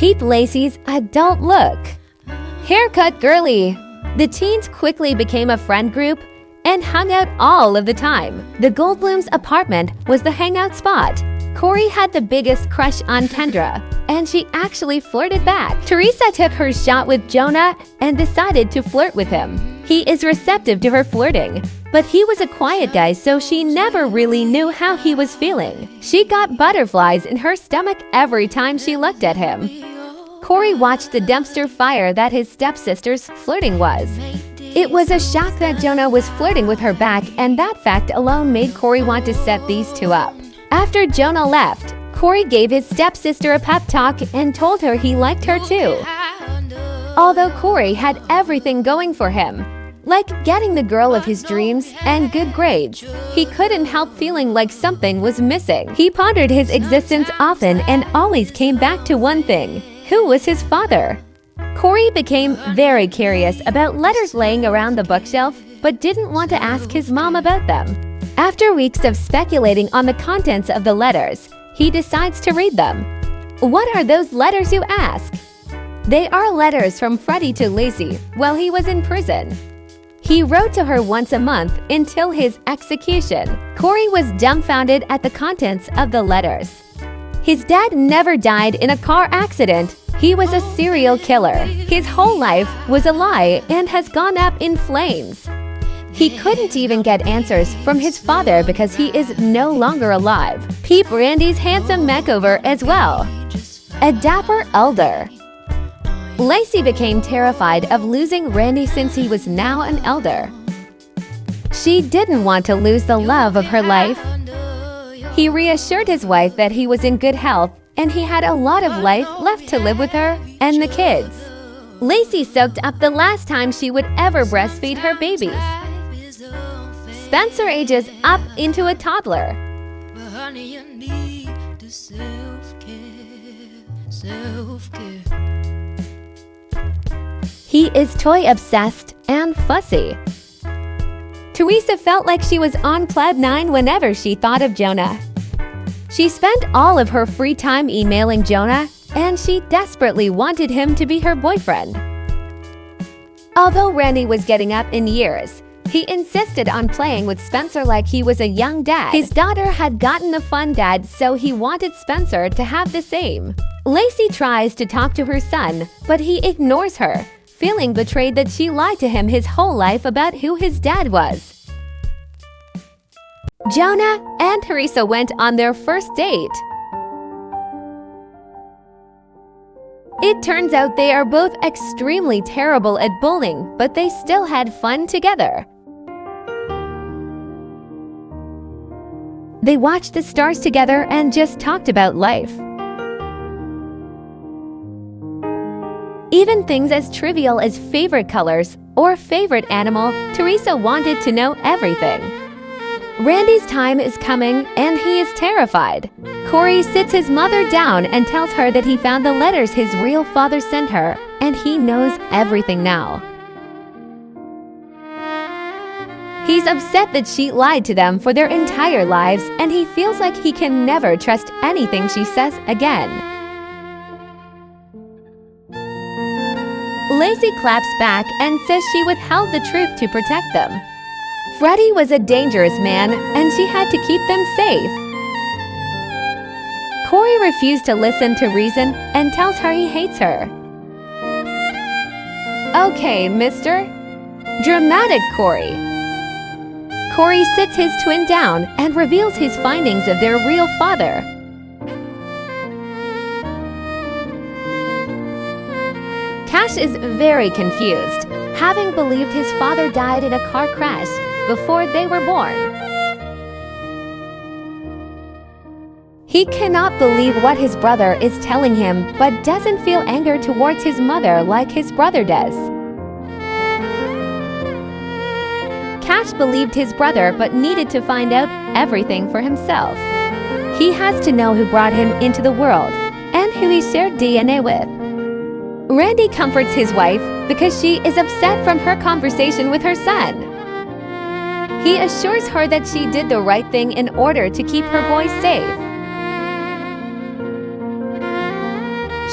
Peep Lacey's adult look. Haircut girly. The teens quickly became a friend group and hung out all of the time. The Goldblum's apartment was the hangout spot. Corey had the biggest crush on Kendra, and she actually flirted back. Teresa took her shot with Jonah and decided to flirt with him. He is receptive to her flirting, but he was a quiet guy, so she never really knew how he was feeling. She got butterflies in her stomach every time she looked at him. Corey watched the dumpster fire that his stepsister's flirting was. It was a shock that Jonah was flirting with her back, and that fact alone made Corey want to set these two up. After Jonah left, Corey gave his stepsister a pep talk and told her he liked her too. Although Corey had everything going for him, like getting the girl of his dreams and good grades, he couldn't help feeling like something was missing. He pondered his existence often and always came back to one thing: who was his father? Corey became very curious about letters laying around the bookshelf, but didn't want to ask his mom about them. After weeks of speculating on the contents of the letters, he decides to read them. What are those letters, you ask? They are letters from Freddie to Lacey while he was in prison. He wrote to her once a month until his execution. Corey was dumbfounded at the contents of the letters. His dad never died in a car accident. He was a serial killer. His whole life was a lie and has gone up in flames. He couldn't even get answers from his father because he is no longer alive. Peep Randy's handsome makeover as well. A dapper elder. Lacey became terrified of losing Randy since he was now an elder. She didn't want to lose the love of her life. He reassured his wife that he was in good health and he had a lot of life left to live with her and the kids. Lacey soaked up the last time she would ever breastfeed her babies. Spencer ages up into a toddler. He is toy-obsessed and fussy. Teresa felt like she was on cloud nine whenever she thought of Jonah. She spent all of her free time emailing Jonah, and she desperately wanted him to be her boyfriend. Although Randy was getting up in years, he insisted on playing with Spencer like he was a young dad. His daughter had gotten the fun dad, so he wanted Spencer to have the same. Lacey tries to talk to her son, but he ignores her, feeling betrayed that she lied to him his whole life about who his dad was. Jonah and Teresa went on their first date. It turns out they are both extremely terrible at bowling, but they still had fun together. They watched the stars together and just talked about life. Even things as trivial as favorite colors or favorite animal, Teresa wanted to know everything. Randy's time is coming and he is terrified. Corey sits his mother down and tells her that he found the letters his real father sent her and he knows everything now. He's upset that she lied to them for their entire lives and he feels like he can never trust anything she says again. Lacey claps back and says she withheld the truth to protect them. Freddie was a dangerous man and she had to keep them safe. Corey refused to listen to reason and tells her he hates her. Okay, mister. Dramatic Corey. Corey sits his twin down and reveals his findings of their real father. Cash is very confused, having believed his father died in a car crash before they were born. He cannot believe what his brother is telling him, but doesn't feel anger towards his mother like his brother does. Cash believed his brother but needed to find out everything for himself. He has to know who brought him into the world and who he shared DNA with. Randy comforts his wife because she is upset from her conversation with her son. He assures her that she did the right thing in order to keep her boys safe.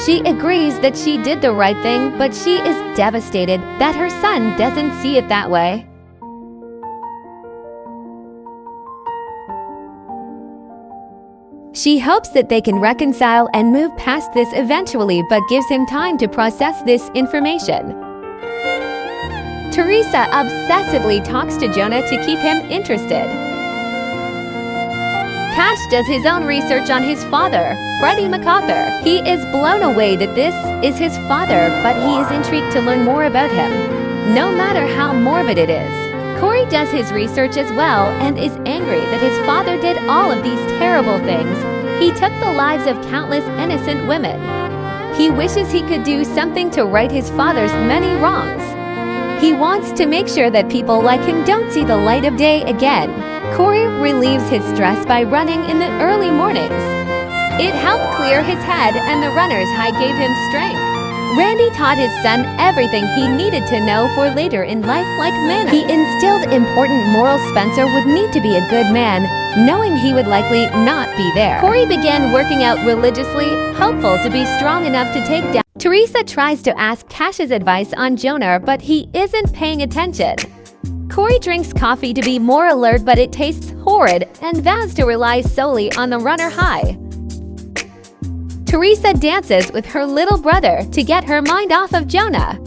She agrees that she did the right thing, but she is devastated that her son doesn't see it that way. She hopes that they can reconcile and move past this eventually, but gives him time to process this information. Teresa obsessively talks to Jonah to keep him interested. Cash does his own research on his father, Freddie MacArthur. He is blown away that this is his father, but he is intrigued to learn more about him, no matter how morbid it is. Corey does his research as well and is angry that his father did all of these terrible things. He took the lives of countless innocent women. He wishes he could do something to right his father's many wrongs. He wants to make sure that people like him don't see the light of day again. Corey relieves his stress by running in the early mornings. It helped clear his head, and the runner's high gave him strength. Randy taught his son everything he needed to know for later in life, like manners. He instilled important morals. Spencer would need to be a good man, knowing he would likely not be there. Corey began working out religiously, hopeful to be strong enough to take down. Teresa tries to ask Cash's advice on Jonah, but he isn't paying attention. Corey drinks coffee to be more alert, but it tastes horrid, and vows to rely solely on the runner high. Teresa dances with her little brother to get her mind off of Jonah.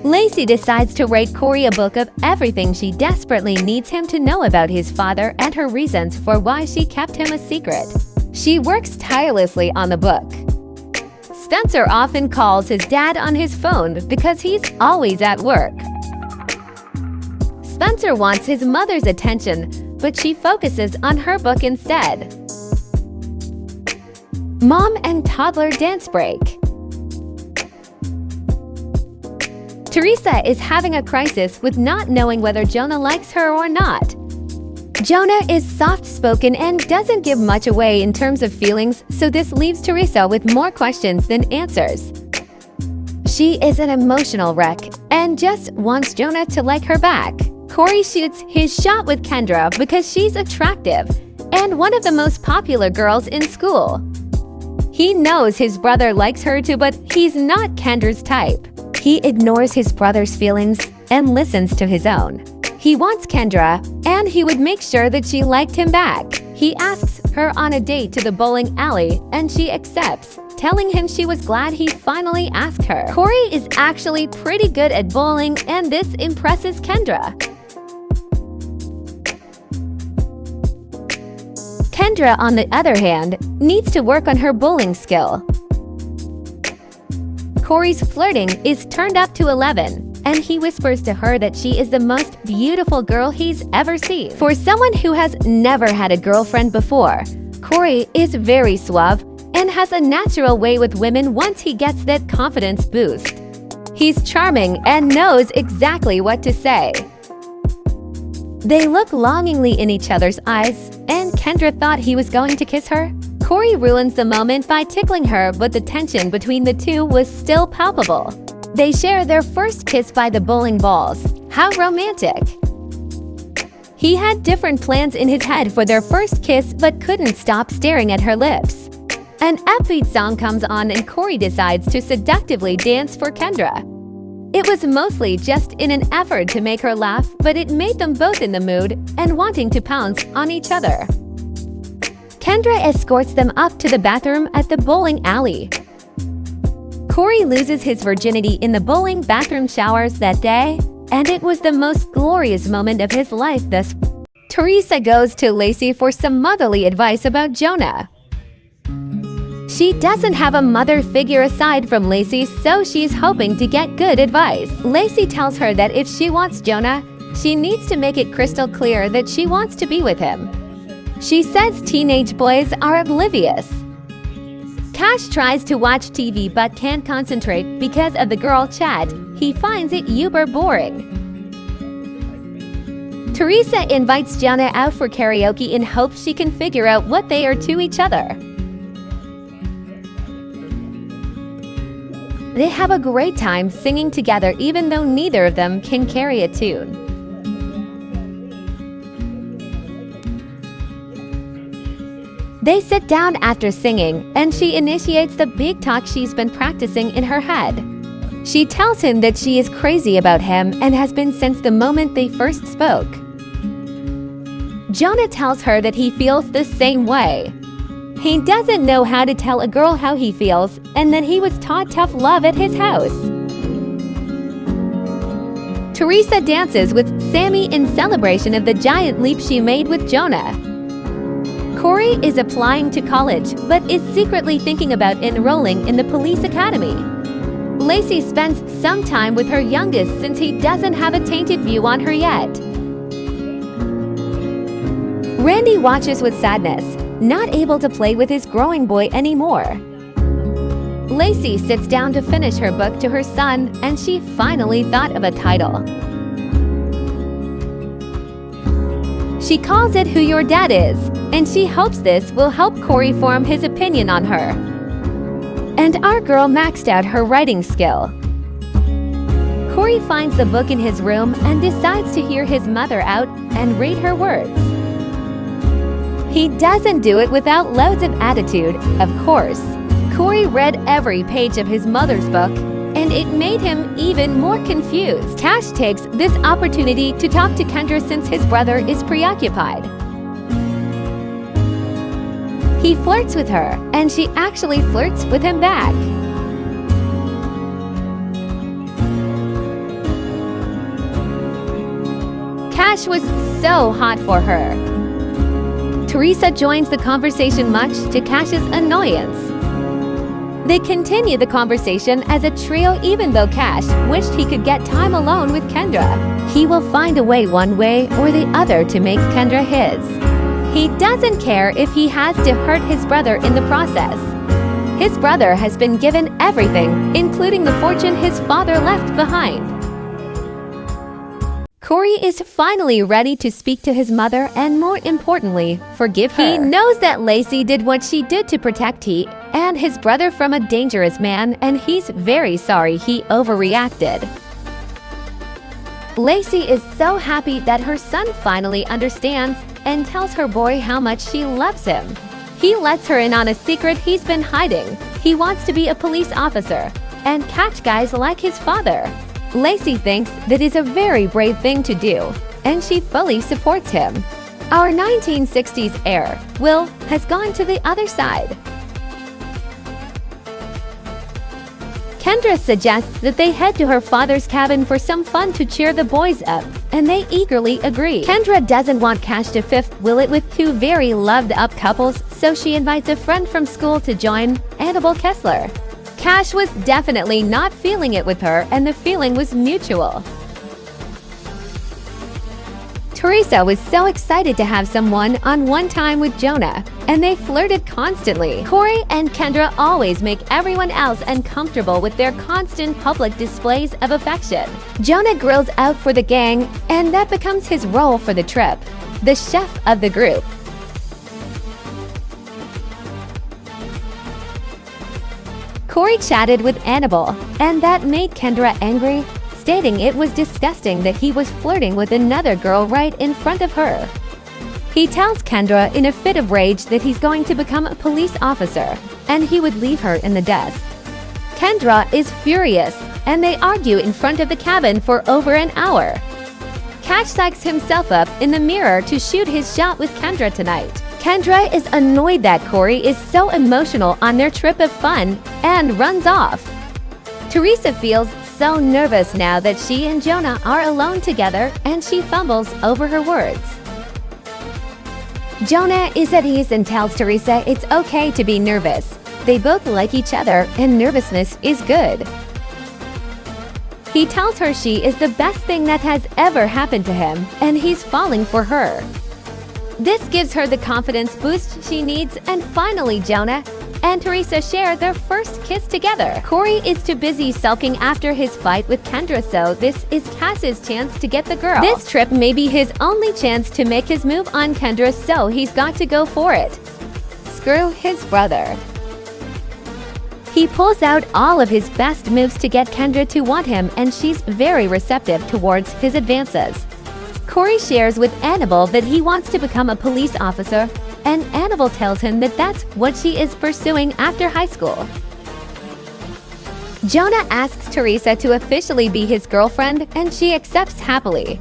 Lacey decides to write Corey a book of everything she desperately needs him to know about his father and her reasons for why she kept him a secret. She works tirelessly on the book. Spencer often calls his dad on his phone because he's always at work. Spencer wants his mother's attention, but she focuses on her book instead. Mom and toddler dance break. Teresa is having a crisis with not knowing whether Jonah likes her or not. Jonah is soft-spoken and doesn't give much away in terms of feelings, so this leaves Teresa with more questions than answers. She is an emotional wreck and just wants Jonah to like her back. Corey shoots his shot with Kendra because she's attractive and one of the most popular girls in school. He knows his brother likes her too, but he's not Kendra's type. He ignores his brother's feelings and listens to his own. He wants Kendra, and he would make sure that she liked him back. He asks her on a date to the bowling alley, and she accepts, telling him she was glad he finally asked her. Corey is actually pretty good at bowling, and this impresses Kendra. Kendra, on the other hand, needs to work on her bowling skill. Corey's flirting is turned up to 11, and he whispers to her that she is the most beautiful girl he's ever seen. For someone who has never had a girlfriend before, Corey is very suave and has a natural way with women once he gets that confidence boost. He's charming and knows exactly what to say. They look longingly in each other's eyes, and Kendra thought he was going to kiss her. Corey ruins the moment by tickling her, but the tension between the two was still palpable. They share their first kiss by the bowling balls. How romantic! He had different plans in his head for their first kiss, but couldn't stop staring at her lips. An upbeat song comes on, and Corey decides to seductively dance for Kendra. It was mostly just in an effort to make her laugh, but it made them both in the mood and wanting to pounce on each other. Kendra escorts them up to the bathroom at the bowling alley. Corey loses his virginity in the bowling bathroom showers that day, and it was the most glorious moment of his life thus far. Teresa goes to Lacey for some motherly advice about Jonah. She doesn't have a mother figure aside from Lacey, so she's hoping to get good advice. Lacey tells her that if she wants Jonah, she needs to make it crystal clear that she wants to be with him. She says teenage boys are oblivious. Cash tries to watch TV but can't concentrate because of the girl chat. He finds it uber boring. Teresa invites Jonah out for karaoke in hopes she can figure out what they are to each other. They have a great time singing together even though neither of them can carry a tune. They sit down after singing, and she initiates the big talk she's been practicing in her head. She tells him that she is crazy about him and has been since the moment they first spoke. Jonah tells her that he feels the same way. He doesn't know how to tell a girl how he feels, and that he was taught tough love at his house. Teresa dances with Sammy in celebration of the giant leap she made with Jonah. Corey is applying to college, but is secretly thinking about enrolling in the police academy. Lacey spends some time with her youngest since he doesn't have a tainted view on her yet. Randy watches with sadness, not able to play with his growing boy anymore. Lacey sits down to finish her book to her son, and she finally thought of a title. She calls it Who Your Dad Is, and she hopes this will help Corey form his opinion on her. And our girl maxed out her writing skill. Corey finds the book in his room and decides to hear his mother out and read her words. He doesn't do it without loads of attitude, of course. Corey read every page of his mother's book, and it made him even more confused. Cash takes this opportunity to talk to Kendra since his brother is preoccupied. He flirts with her, and she actually flirts with him back. Cash was so hot for her. Teresa joins the conversation much to Cash's annoyance. They continue the conversation as a trio even though Cash wished he could get time alone with Kendra. He will find a way one way or the other to make Kendra his. He doesn't care if he has to hurt his brother in the process. His brother has been given everything, including the fortune his father left behind. Corey is finally ready to speak to his mother and, more importantly, forgive her. He knows that Lacey did what she did to protect he and his brother from a dangerous man, and he's very sorry he overreacted. Lacey is so happy that her son finally understands and tells her boy how much she loves him. He lets her in on a secret he's been hiding. He wants to be a police officer and catch guys like his father. Lacey thinks that is a very brave thing to do, and she fully supports him. Our 1960s heir, Will, has gone to the other side. Kendra suggests that they head to her father's cabin for some fun to cheer the boys up, and they eagerly agree. Kendra doesn't want Cash to fifth wheel it with two very loved-up couples, so she invites a friend from school to join, Annabelle Kessler. Cash was definitely not feeling it with her, and the feeling was mutual. Teresa was so excited to have someone on one time with Jonah, and they flirted constantly. Corey and Kendra always make everyone else uncomfortable with their constant public displays of affection. Jonah grills out for the gang, and that becomes his role for the trip, the chef of the group. Corey chatted with Annabelle, and that made Kendra angry, stating it was disgusting that he was flirting with another girl right in front of her. He tells Kendra in a fit of rage that he's going to become a police officer, and he would leave her in the dust. Kendra is furious, and they argue in front of the cabin for over an hour. Cash psychs himself up in the mirror to shoot his shot with Kendra tonight. Kendra is annoyed that Corey is so emotional on their trip of fun and runs off. Teresa feels so nervous now that she and Jonah are alone together, and she fumbles over her words. Jonah is at ease and tells Teresa it's okay to be nervous. They both like each other, and nervousness is good. He tells her she is the best thing that has ever happened to him, and he's falling for her. This gives her the confidence boost she needs, and finally Jonah and Teresa share their first kiss together. Corey is too busy sulking after his fight with Kendra, so this is Cass's chance to get the girl. This trip may be his only chance to make his move on Kendra, so he's got to go for it. Screw his brother. He pulls out all of his best moves to get Kendra to want him, and she's very receptive towards his advances. Corey shares with Annabelle that he wants to become a police officer, and Annabelle tells him that that's what she is pursuing after high school. Jonah asks Teresa to officially be his girlfriend, and she accepts happily.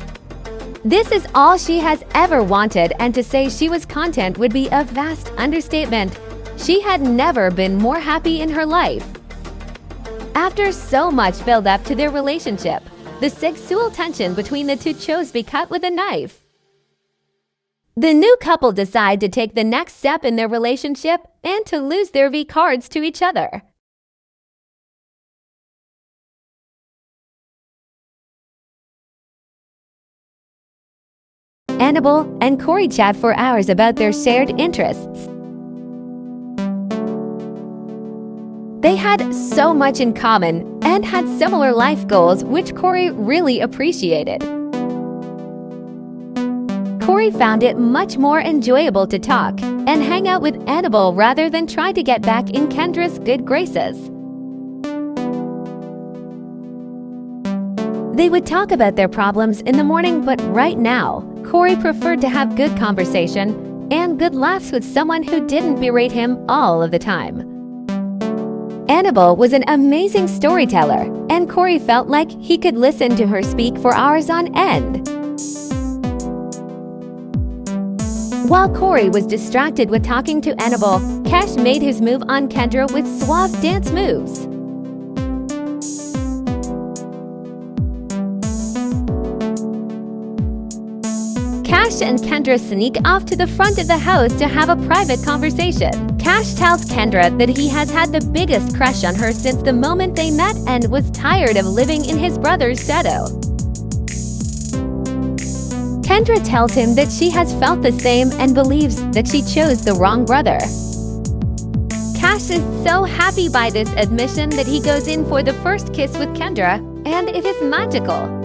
This is all she has ever wanted, and to say she was content would be a vast understatement. She had never been more happy in her life. After so much build-up to their relationship, the sexual tension between the two chose be cut with a knife. The new couple decide to take the next step in their relationship and to lose their V cards to each other. Annabelle and Corey chat for hours about their shared interests. They had so much in common and had similar life goals, which Corey really appreciated. Corey found it much more enjoyable to talk and hang out with Annabelle rather than try to get back in Kendra's good graces. They would talk about their problems in the morning, but right now, Corey preferred to have good conversation and good laughs with someone who didn't berate him all of the time. Annabelle was an amazing storyteller, and Corey felt like he could listen to her speak for hours on end. While Corey was distracted with talking to Annabelle, Cash made his move on Kendra with suave dance moves. Cash and Kendra sneak off to the front of the house to have a private conversation. Cash tells Kendra that he has had the biggest crush on her since the moment they met and was tired of living in his brother's shadow. Kendra tells him that she has felt the same and believes that she chose the wrong brother. Cash is so happy by this admission that he goes in for the first kiss with Kendra, and it is magical.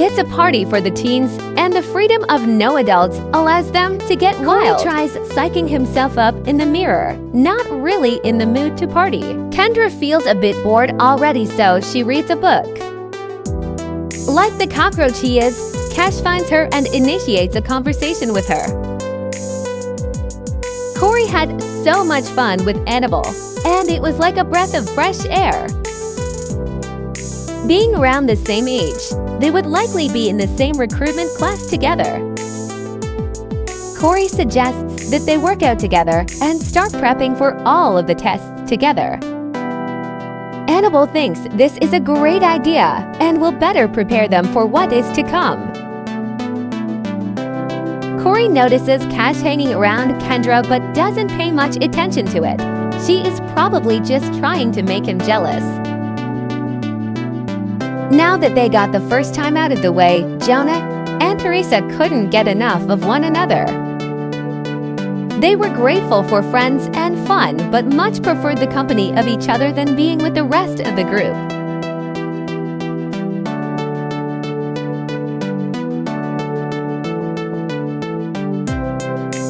It's a party for the teens, and the freedom of no adults allows them to get wild. Corey tries psyching himself up in the mirror, not really in the mood to party. Kendra feels a bit bored already, so she reads a book. Like the cockroach he is, Cash finds her and initiates a conversation with her. Corey had so much fun with Annabelle, and it was like a breath of fresh air. Being around the same age, they would likely be in the same recruitment class together. Corey suggests that they work out together and start prepping for all of the tests together. Annabelle thinks this is a great idea and will better prepare them for what is to come. Corey notices Cash hanging around Kendra but doesn't pay much attention to it. She is probably just trying to make him jealous. Now that they got the first time out of the way, Jonah and Teresa couldn't get enough of one another. They were grateful for friends and fun, but much preferred the company of each other than being with the rest of the group.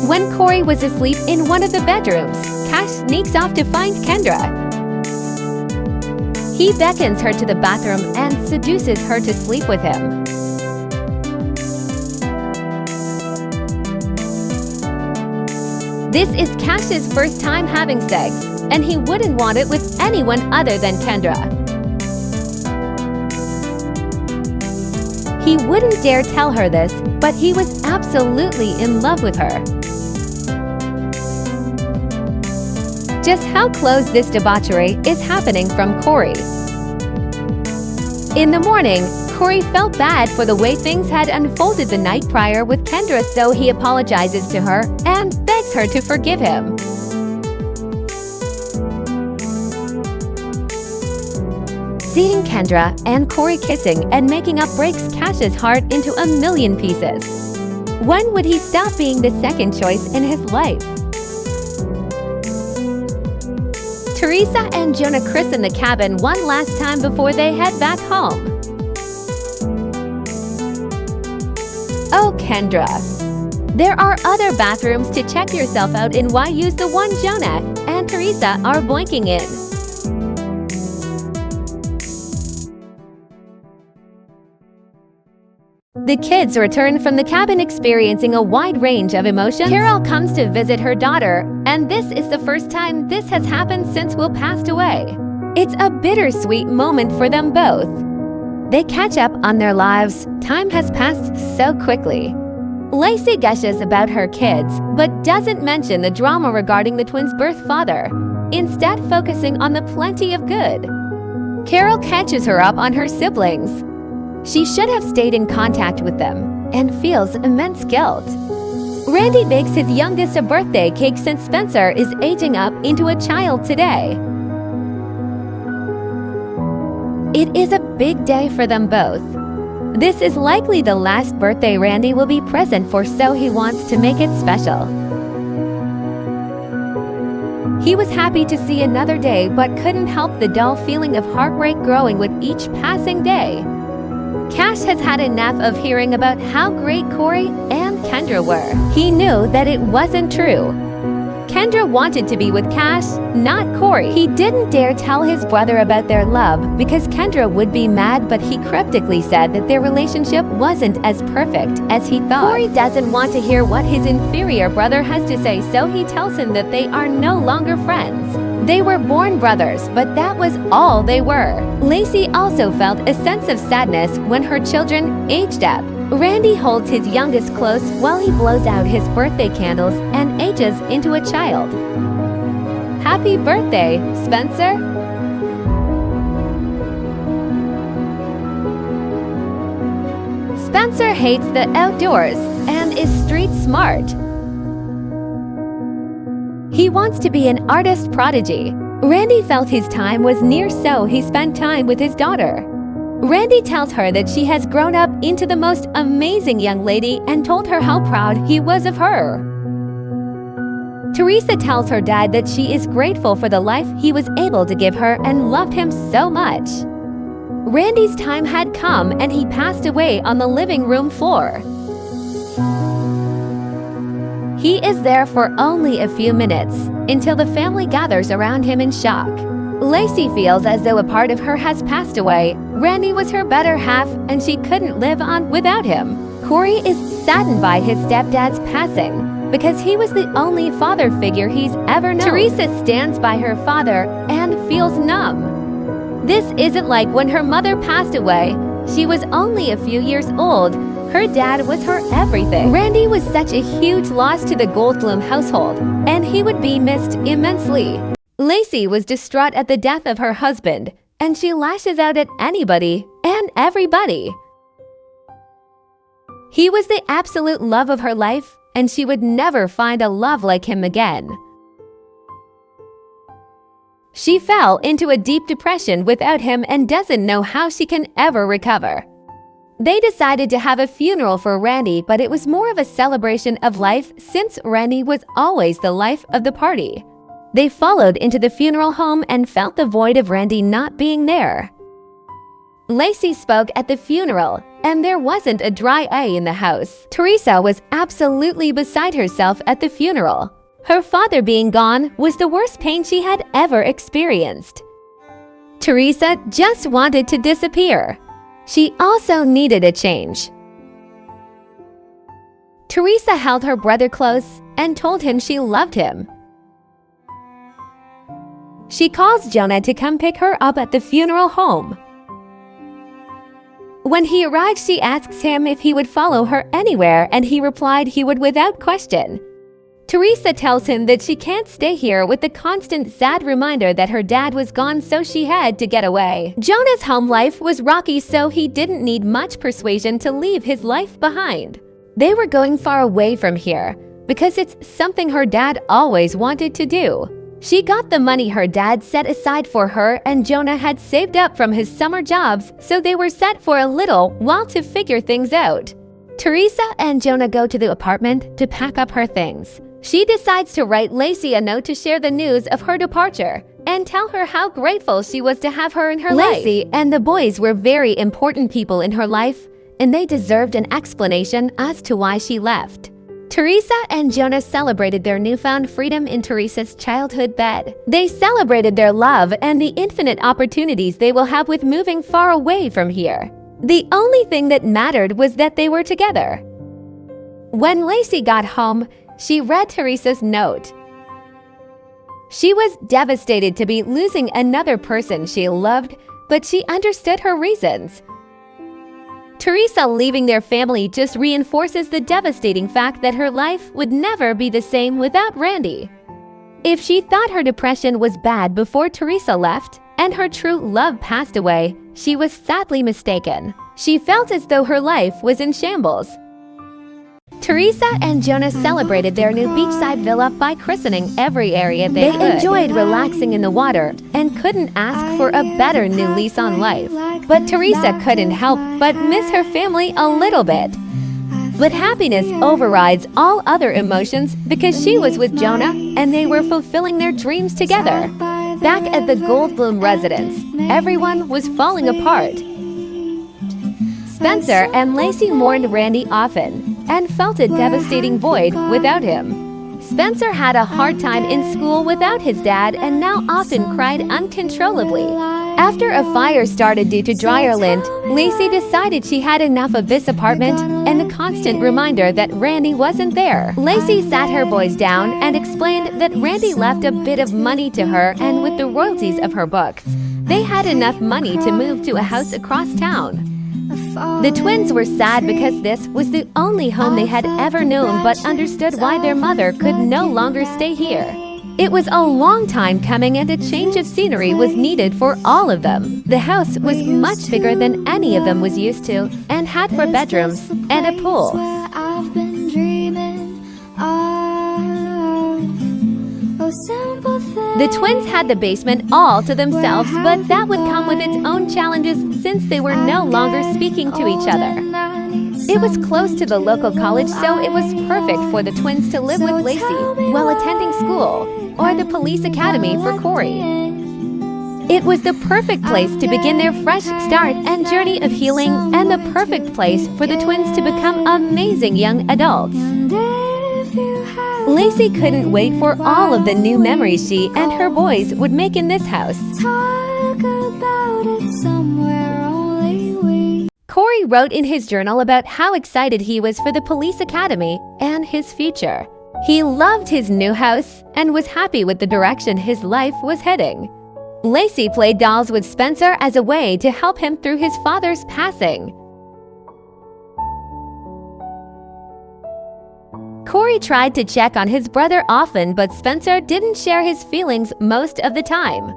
When Corey was asleep in one of the bedrooms, Cash sneaks off to find Kendra. He beckons her to the bathroom and seduces her to sleep with him. This is Cash's first time having sex, and he wouldn't want it with anyone other than Kendra. He wouldn't dare tell her this, but he was absolutely in love with her. Just how close this debauchery is happening from Corey. In the morning, Corey felt bad for the way things had unfolded the night prior with Kendra, so he apologizes to her and begs her to forgive him. Seeing Kendra and Corey kissing and making up breaks Cash's heart into a million pieces. When would he stop being the second choice in his life? Teresa and Jonah christen the cabin one last time before they head back home. Oh, Kendra. There are other bathrooms to check yourself out in. Why use the one Jonah and Teresa are boinking in? The kids return from the cabin experiencing a wide range of emotions. Carol comes to visit her daughter, and this is the first time this has happened since Will passed away. It's a bittersweet moment for them both. They catch up on their lives. Time has passed so quickly. Lacey gushes about her kids, but doesn't mention the drama regarding the twins' birth father, instead focusing on the plenty of good. Carol catches her up on her siblings. She should have stayed in contact with them and feels immense guilt. Randy bakes his youngest a birthday cake since Spencer is aging up into a child today. It is a big day for them both. This is likely the last birthday Randy will be present for, so he wants to make it special. He was happy to see another day but couldn't help the dull feeling of heartbreak growing with each passing day. Cash has had enough of hearing about how great Corey and Kendra were. He knew that it wasn't true. Kendra wanted to be with Cash, not Corey. He didn't dare tell his brother about their love because Kendra would be mad, but he cryptically said that their relationship wasn't as perfect as he thought. Corey doesn't want to hear what his inferior brother has to say, so he tells him that they are no longer friends. They were born brothers, but that was all they were. Lacey also felt a sense of sadness when her children aged up. Randy holds his youngest close while he blows out his birthday candles and ages into a child. Happy birthday, Spencer! Spencer hates the outdoors and is street smart. He wants to be an artist prodigy. Randy felt his time was near, so he spent time with his daughter. Randy tells her that she has grown up into the most amazing young lady and told her how proud he was of her. Teresa tells her dad that she is grateful for the life he was able to give her and loved him so much. Randy's time had come and he passed away on the living room floor. He is there for only a few minutes, until the family gathers around him in shock. Lacey feels as though a part of her has passed away. Randy was her better half, and she couldn't live on without him. Corey is saddened by his stepdad's passing, because he was the only father figure he's ever known. Teresa stands by her father and feels numb. This isn't like when her mother passed away. She was only a few years old. Her dad was her everything. Randy was such a huge loss to the Goldblum household, and he would be missed immensely. Lacey was distraught at the death of her husband, and she lashes out at anybody and everybody. He was the absolute love of her life, and she would never find a love like him again. She fell into a deep depression without him and doesn't know how she can ever recover. They decided to have a funeral for Randy, but it was more of a celebration of life since Randy was always the life of the party. They followed into the funeral home and felt the void of Randy not being there. Lacey spoke at the funeral, and there wasn't a dry eye in the house. Teresa was absolutely beside herself at the funeral. Her father being gone was the worst pain she had ever experienced. Teresa just wanted to disappear. She also needed a change. Teresa held her brother close and told him she loved him. She calls Jonah to come pick her up at the funeral home. When he arrives, she asks him if he would follow her anywhere, and he replied he would without question. Teresa tells him that she can't stay here with the constant sad reminder that her dad was gone, so she had to get away. Jonah's home life was rocky, so he didn't need much persuasion to leave his life behind. They were going far away from here because it's something her dad always wanted to do. She got the money her dad set aside for her, and Jonah had saved up from his summer jobs, so they were set for a little while to figure things out. Teresa and Jonah go to the apartment to pack up her things. She decides to write Lacey a note to share the news of her departure and tell her how grateful she was to have her in her life. Lacey and the boys were very important people in her life, and they deserved an explanation as to why she left. Teresa and Jonah celebrated their newfound freedom in Teresa's childhood bed. They celebrated their love and the infinite opportunities they will have with moving far away from here. The only thing that mattered was that they were together. When Lacey got home, she read Teresa's note. She was devastated to be losing another person she loved, but she understood her reasons. Teresa leaving their family just reinforces the devastating fact that her life would never be the same without Randy. If she thought her depression was bad before Teresa left and her true love passed away, she was sadly mistaken. She felt as though her life was in shambles. Teresa and Jonah celebrated their new beachside villa by christening every area they could. They enjoyed relaxing in the water and couldn't ask for a better new lease on life. But Teresa couldn't help but miss her family a little bit. But happiness overrides all other emotions because she was with Jonah and they were fulfilling their dreams together. Back at the Goldblum residence, everyone was falling apart. Spencer and Lacey mourned Randy often and felt a devastating void without him. Spencer had a hard time in school without his dad and now often cried uncontrollably. After a fire started due to dryer lint, Lacey decided she had enough of this apartment and the constant reminder that Randy wasn't there. Lacey sat her boys down and explained that Randy left a bit of money to her, and with the royalties of her books, they had enough money to move to a house across town. The twins were sad because this was the only home they had ever known, but understood why their mother could no longer stay here. It was a long time coming and a change of scenery was needed for all of them. The house was much bigger than any of them was used to and had 4 bedrooms and a pool. The twins had the basement all to themselves, but that would come with its own challenges since they were no longer speaking to each other. It was close to the local college, so it was perfect for the twins to live with Lacey while attending school, or the police academy for Corey. It was the perfect place to begin their fresh start and journey of healing, and the perfect place for the twins to become amazing young adults. Lacey couldn't wait for all of the new memories she and her boys would make in this house. Corey wrote in his journal about how excited he was for the police academy and his future. He loved his new house and was happy with the direction his life was heading. Lacey played dolls with Spencer as a way to help him through his father's passing. Corey tried to check on his brother often, but Spencer didn't share his feelings most of the time.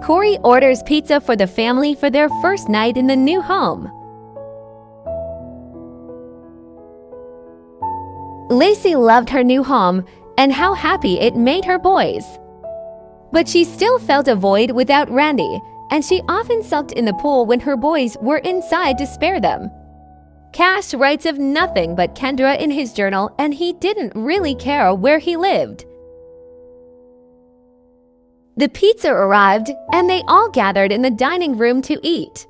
Corey orders pizza for the family for their first night in the new home. Lacey loved her new home and how happy it made her boys. But she still felt a void without Randy, and she often sulked in the pool when her boys were inside to spare them. Cash writes of nothing but Kendra in his journal, and he didn't really care where he lived. The pizza arrived, and they all gathered in the dining room to eat.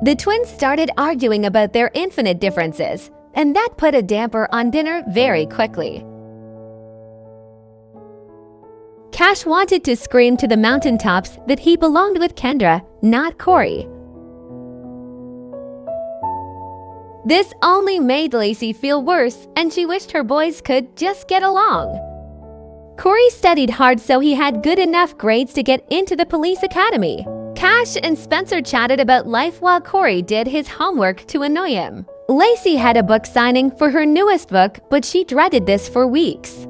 The twins started arguing about their infinite differences, and that put a damper on dinner very quickly. Cash wanted to scream to the mountaintops that he belonged with Kendra, not Corey. This only made Lacey feel worse, and she wished her boys could just get along. Corey studied hard so he had good enough grades to get into the police academy. Cash and Spencer chatted about life while Corey did his homework to annoy him. Lacey had a book signing for her newest book, but she dreaded this for weeks.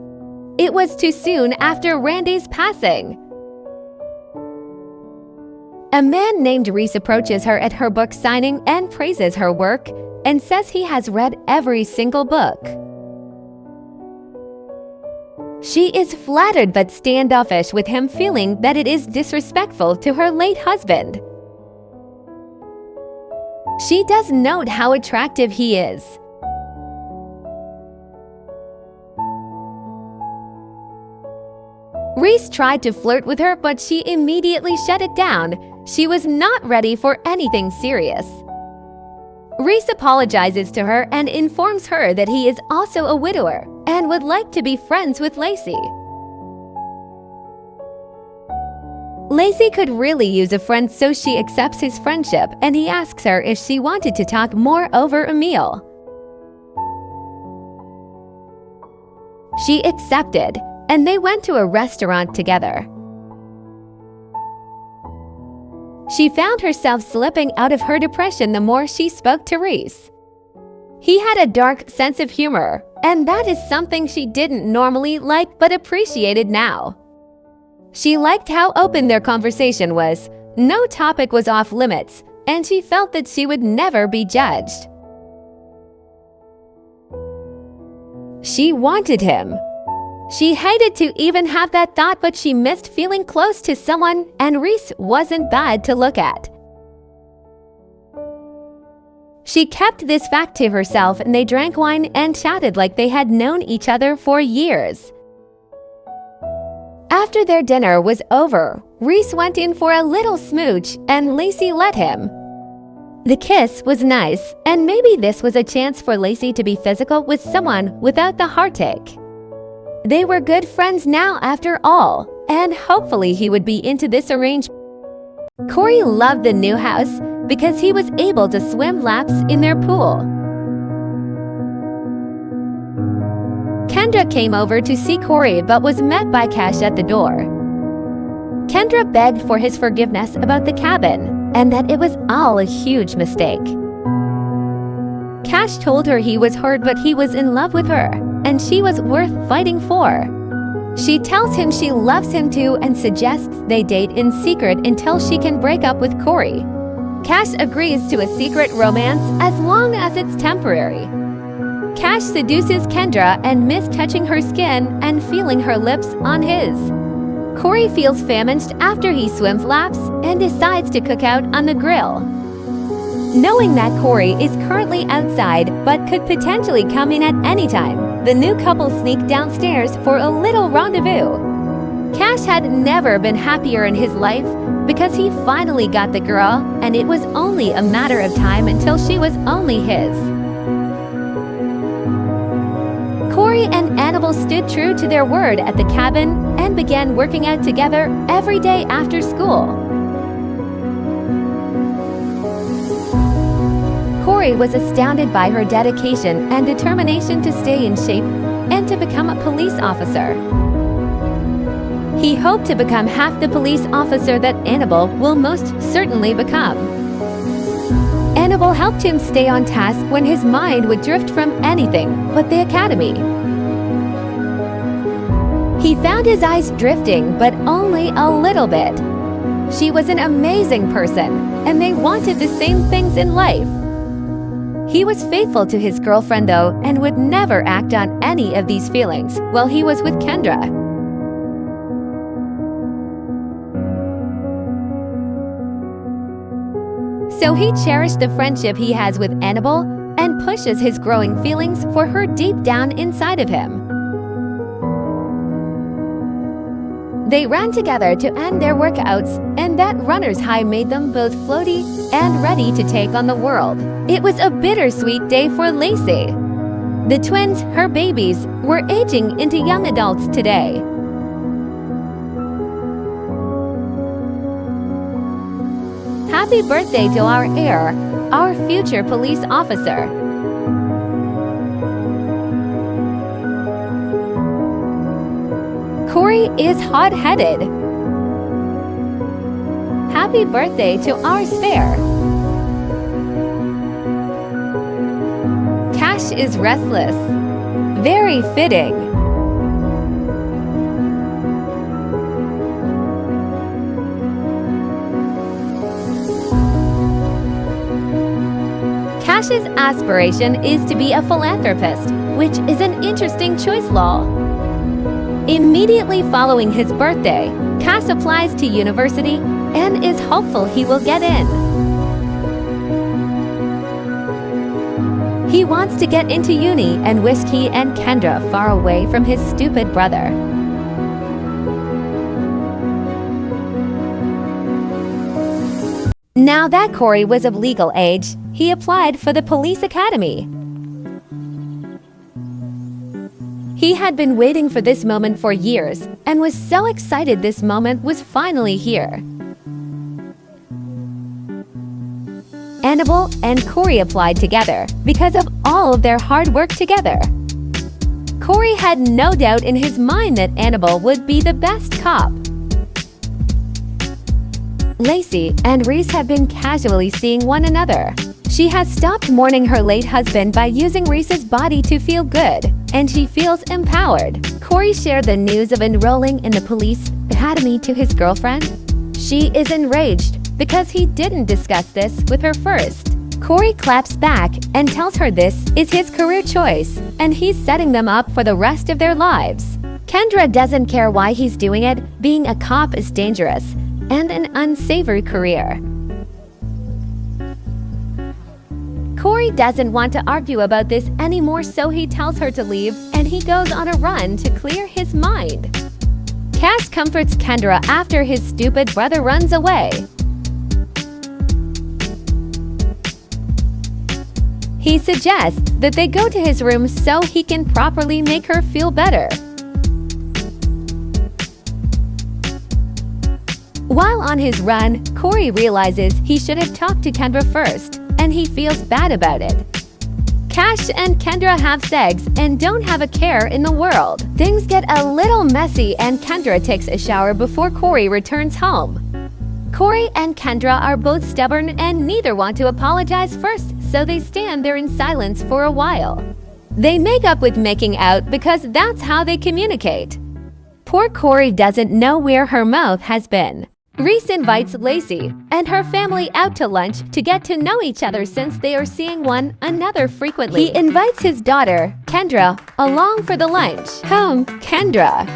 It was too soon after Randy's passing. A man named Reese approaches her at her book signing and praises her work and says he has read every single book. She is flattered but standoffish with him, feeling that it is disrespectful to her late husband. She does note how attractive he is. Reese tried to flirt with her, but she immediately shut it down. She was not ready for anything serious. Reese apologizes to her and informs her that he is also a widower and would like to be friends with Lacey. Lacey could really use a friend, so she accepts his friendship and he asks her if she wanted to talk more over a meal. She accepted, and they went to a restaurant together. She found herself slipping out of her depression the more she spoke to Reese. He had a dark sense of humor, and that is something she didn't normally like but appreciated now. She liked how open their conversation was. No topic was off limits, and she felt that she would never be judged. She wanted him. She hated to even have that thought, but she missed feeling close to someone, and Reese wasn't bad to look at. She kept this fact to herself, and they drank wine and chatted like they had known each other for years. After their dinner was over, Reese went in for a little smooch, and Lacey let him. The kiss was nice, and maybe this was a chance for Lacey to be physical with someone without the heartache. They were good friends now after all, and hopefully he would be into this arrangement. Corey loved the new house because he was able to swim laps in their pool. Kendra came over to see Corey but was met by Cash at the door. Kendra begged for his forgiveness about the cabin and that it was all a huge mistake. Cash told her he was hurt but he was in love with her and she was worth fighting for. She tells him she loves him too and suggests they date in secret until she can break up with Corey. Cash agrees to a secret romance as long as it's temporary. Cash seduces Kendra and misses touching her skin and feeling her lips on his. Corey feels famished after he swims laps and decides to cook out on the grill. Knowing that Corey is currently outside but could potentially come in at any time, the new couple sneak downstairs for a little rendezvous. Cash had never been happier in his life because he finally got the girl, and it was only a matter of time until she was only his. Corey and Annabelle stood true to their word at the cabin and began working out together every day after school. Corey was astounded by her dedication and determination to stay in shape and to become a police officer. He hoped to become half the police officer that Annabelle will most certainly become. Annabelle helped him stay on task when his mind would drift from anything but the academy. He found his eyes drifting, but only a little bit. She was an amazing person, and they wanted the same things in life. He was faithful to his girlfriend though, and would never act on any of these feelings while he was with Kendra. So he cherished the friendship he has with Annabelle and pushes his growing feelings for her deep down inside of him. They ran together to end their workouts, and that runner's high made them both floaty and ready to take on the world. It was a bittersweet day for Lacey. The twins, her babies, were aging into young adults today. Happy birthday to our heir, our future police officer. Corey is hot-headed. Happy birthday to our spare. Cash is restless. Very fitting. Cash's aspiration is to be a philanthropist, which is an interesting choice law. Immediately following his birthday, Cash applies to university and is hopeful he will get in. He wants to get into uni and wish he and Kendra far away from his stupid brother. Now that Corey was of legal age, he applied for the police academy. He had been waiting for this moment for years and was so excited this moment was finally here. Annabelle and Corey applied together because of all of their hard work together. Corey had no doubt in his mind that Annabelle would be the best cop. Lacey and Reese have been casually seeing one another. She has stopped mourning her late husband by using Reese's body to feel good, and she feels empowered. Corey shared the news of enrolling in the police academy to his girlfriend. She is enraged because he didn't discuss this with her first. Corey claps back and tells her this is his career choice, and he's setting them up for the rest of their lives. Kendra doesn't care why he's doing it. Being a cop is dangerous and an unsavory career. Corey doesn't want to argue about this anymore, so he tells her to leave and he goes on a run to clear his mind. Cass comforts Kendra after his stupid brother runs away. He suggests that they go to his room so he can properly make her feel better. While on his run, Corey realizes he should have talked to Kendra first, and he feels bad about it. Cash and Kendra have sex and don't have a care in the world. Things get a little messy and Kendra takes a shower before Corey returns home. Corey and Kendra are both stubborn and neither want to apologize first, so they stand there in silence for a while. They make up with making out because that's how they communicate. Poor Corey doesn't know where her mouth has been. Reese invites Lacey and her family out to lunch to get to know each other since they are seeing one another frequently. He invites his daughter, Kendra, along for the lunch. Kendra.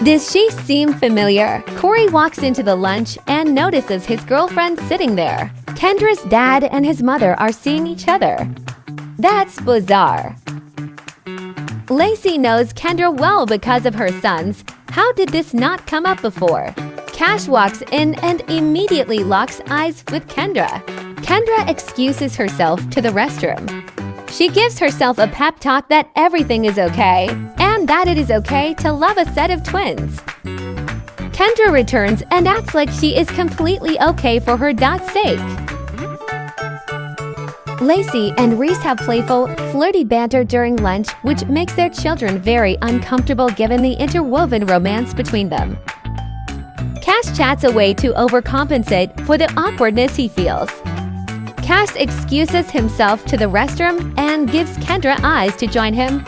Does she seem familiar? Corey walks into the lunch and notices his girlfriend sitting there. Kendra's dad and his mother are seeing each other. That's bizarre. Lacey knows Kendra well because of her sons. How did this not come up before? Cash walks in and immediately locks eyes with Kendra. Kendra excuses herself to the restroom. She gives herself a pep talk that everything is okay and that it is okay to love a set of twins. Kendra returns and acts like she is completely okay for her dad's sake. Lacey and Reese have playful, flirty banter during lunch, which makes their children very uncomfortable given the interwoven romance between them. Cash chats away to overcompensate for the awkwardness he feels. Cash excuses himself to the restroom and gives Kendra eyes to join him.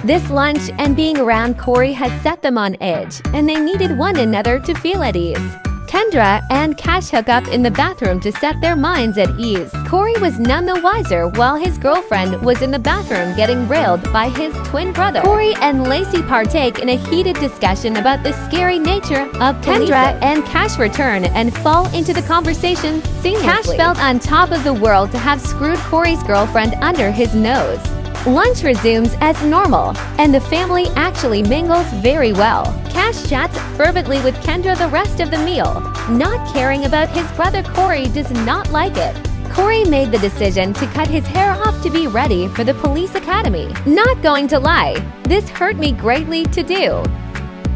This lunch and being around Corey has set them on edge, and they needed one another to feel at ease. Kendra and Cash hook up in the bathroom to set their minds at ease. Corey was none the wiser while his girlfriend was in the bathroom getting railed by his twin brother. Corey and Lacey partake in a heated discussion about the scary nature of Kendra and Cash return and fall into the conversation seamlessly. Cash felt on top of the world to have screwed Corey's girlfriend under his nose. Lunch resumes as normal, and the family actually mingles very well. Cash chats fervently with Kendra the rest of the meal. Not caring about his brother Corey does not like it. Corey made the decision to cut his hair off to be ready for the police academy. Not going to lie, this hurt me greatly to do.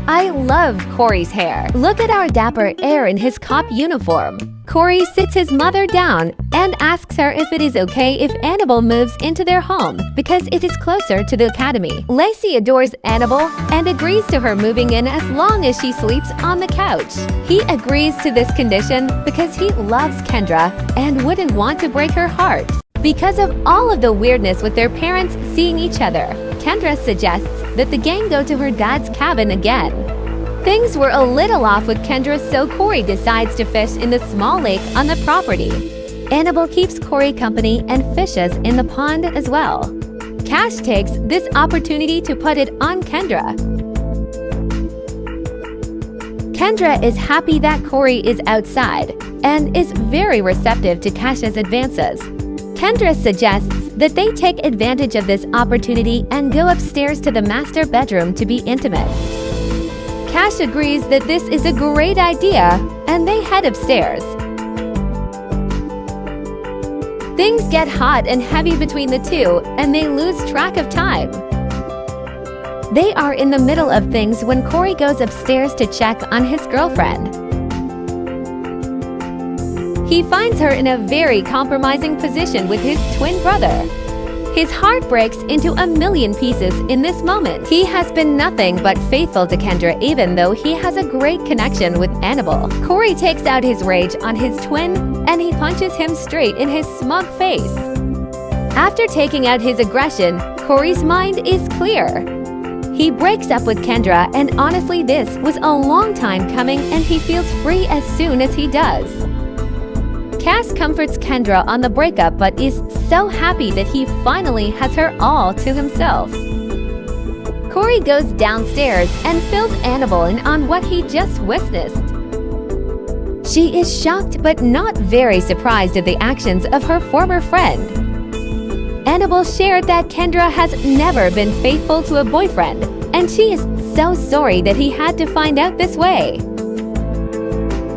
I love Corey's hair. Look at our dapper heir in his cop uniform. Corey sits his mother down and asks her if it is okay if Annabelle moves into their home because it is closer to the academy. Lacey adores Annabelle and agrees to her moving in as long as she sleeps on the couch. He agrees to this condition because he loves Kendra and wouldn't want to break her heart. Because of all of the weirdness with their parents seeing each other, Kendra suggests that the gang go to her dad's cabin again. Things were a little off with Kendra, so Corey decides to fish in the small lake on the property. Annabelle keeps Corey company and fishes in the pond as well. Cash takes this opportunity to put it on Kendra. Kendra is happy that Corey is outside and is very receptive to Cash's advances. Kendra suggests that they take advantage of this opportunity and go upstairs to the master bedroom to be intimate. Cash agrees that this is a great idea, and they head upstairs. Things get hot and heavy between the two, and they lose track of time. They are in the middle of things when Corey goes upstairs to check on his girlfriend. He finds her in a very compromising position with his twin brother. His heart breaks into a million pieces in this moment. He has been nothing but faithful to Kendra even though he has a great connection with Annabelle. Corey takes out his rage on his twin and he punches him straight in his smug face. After taking out his aggression, Corey's mind is clear. He breaks up with Kendra, and honestly this was a long time coming and he feels free as soon as he does. Cass comforts Kendra on the breakup but is so happy that he finally has her all to himself. Corey goes downstairs and fills Annabelle in on what he just witnessed. She is shocked but not very surprised at the actions of her former friend. Annabelle shared that Kendra has never been faithful to a boyfriend, and she is so sorry that he had to find out this way.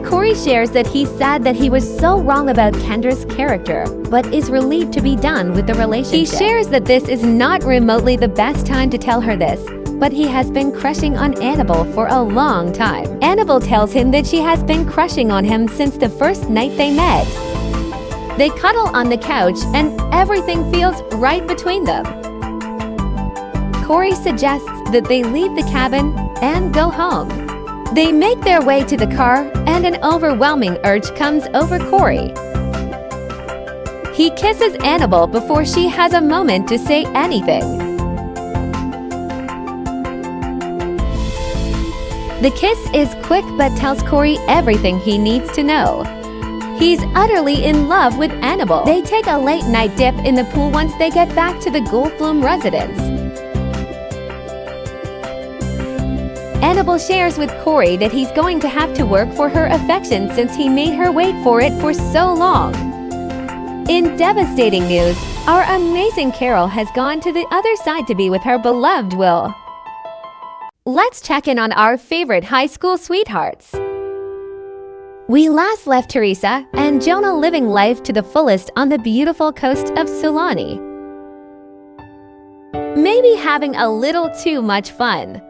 Corey shares that he's sad that he was so wrong about Kendra's character, but is relieved to be done with the relationship. He shares that this is not remotely the best time to tell her this, but he has been crushing on Annabelle for a long time. Annabelle tells him that she has been crushing on him since the first night they met. They cuddle on the couch and everything feels right between them. Corey suggests that they leave the cabin and go home. They make their way to the car and an overwhelming urge comes over Corey. He kisses Annabelle before she has a moment to say anything. The kiss is quick but tells Corey everything he needs to know. He's utterly in love with Annabelle. They take a late-night dip in the pool once they get back to the Goldblum residence. Annabelle shares with Corey that he's going to have to work for her affection since he made her wait for it for so long. In devastating news, our amazing Carol has gone to the other side to be with her beloved Will. Let's check in on our favorite high school sweethearts. We last left Teresa and Jonah living life to the fullest on the beautiful coast of Sulani. Maybe having a little too much fun.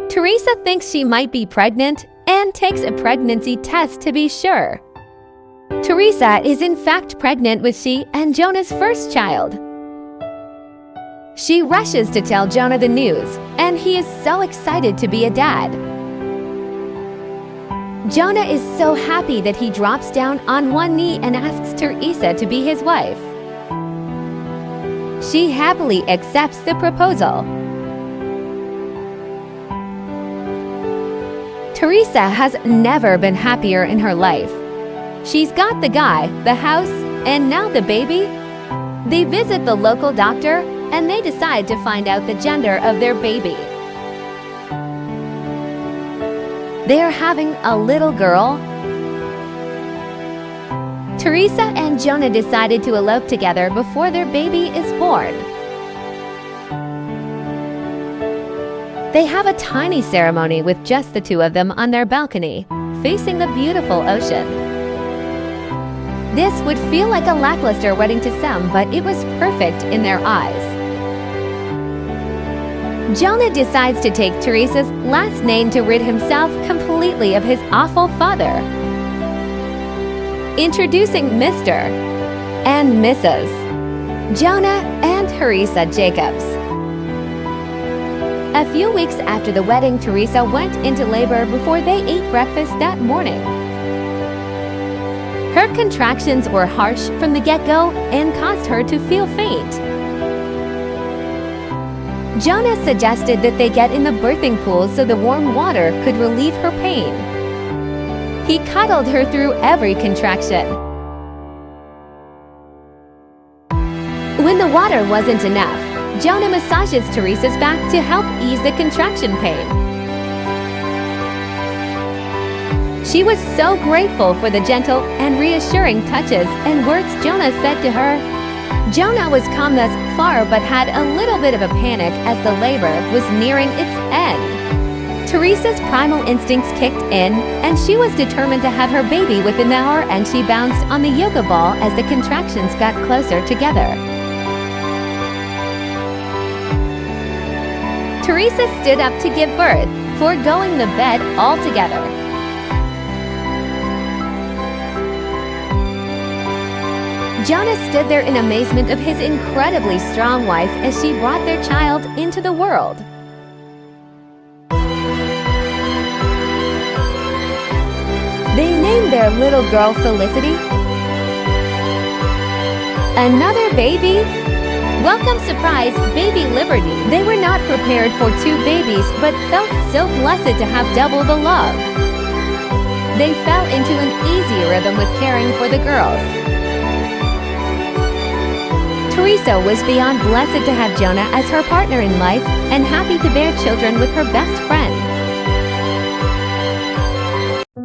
Teresa thinks she might be pregnant and takes a pregnancy test to be sure. Teresa is in fact pregnant with she and Jonah's first child. She rushes to tell Jonah the news, and he is so excited to be a dad. Jonah is so happy that he drops down on one knee and asks Teresa to be his wife. She happily accepts the proposal. Teresa has never been happier in her life. She's got the guy, the house, and now the baby. They visit the local doctor and they decide to find out the gender of their baby. They're having a little girl. Teresa and Jonah decided to elope together before their baby is born. They have a tiny ceremony with just the two of them on their balcony, facing the beautiful ocean. This would feel like a lackluster wedding to some, but it was perfect in their eyes. Jonah decides to take Teresa's last name to rid himself completely of his awful father. Introducing Mr. and Mrs. Jonah and Teresa Jacobs. A few weeks after the wedding, Teresa went into labor before they ate breakfast that morning. Her contractions were harsh from the get-go and caused her to feel faint. Jonah suggested that they get in the birthing pool so the warm water could relieve her pain. He cuddled her through every contraction. When the water wasn't enough, Jonah massages Teresa's back to help ease the contraction pain. She was so grateful for the gentle and reassuring touches and words Jonah said to her. Jonah was calm thus far but had a little bit of a panic as the labor was nearing its end. Teresa's primal instincts kicked in, and she was determined to have her baby within the hour, and she bounced on the yoga ball as the contractions got closer together. Teresa stood up to give birth, foregoing the bed altogether. Jonah stood there in amazement of his incredibly strong wife as she brought their child into the world. They named their little girl Felicity. Another baby? Welcome surprise, baby Liberty. They were not prepared for 2 babies but felt so blessed to have double the love. They fell into an easy rhythm with caring for the girls. Teresa was beyond blessed to have Jonah as her partner in life and happy to bear children with her best friend.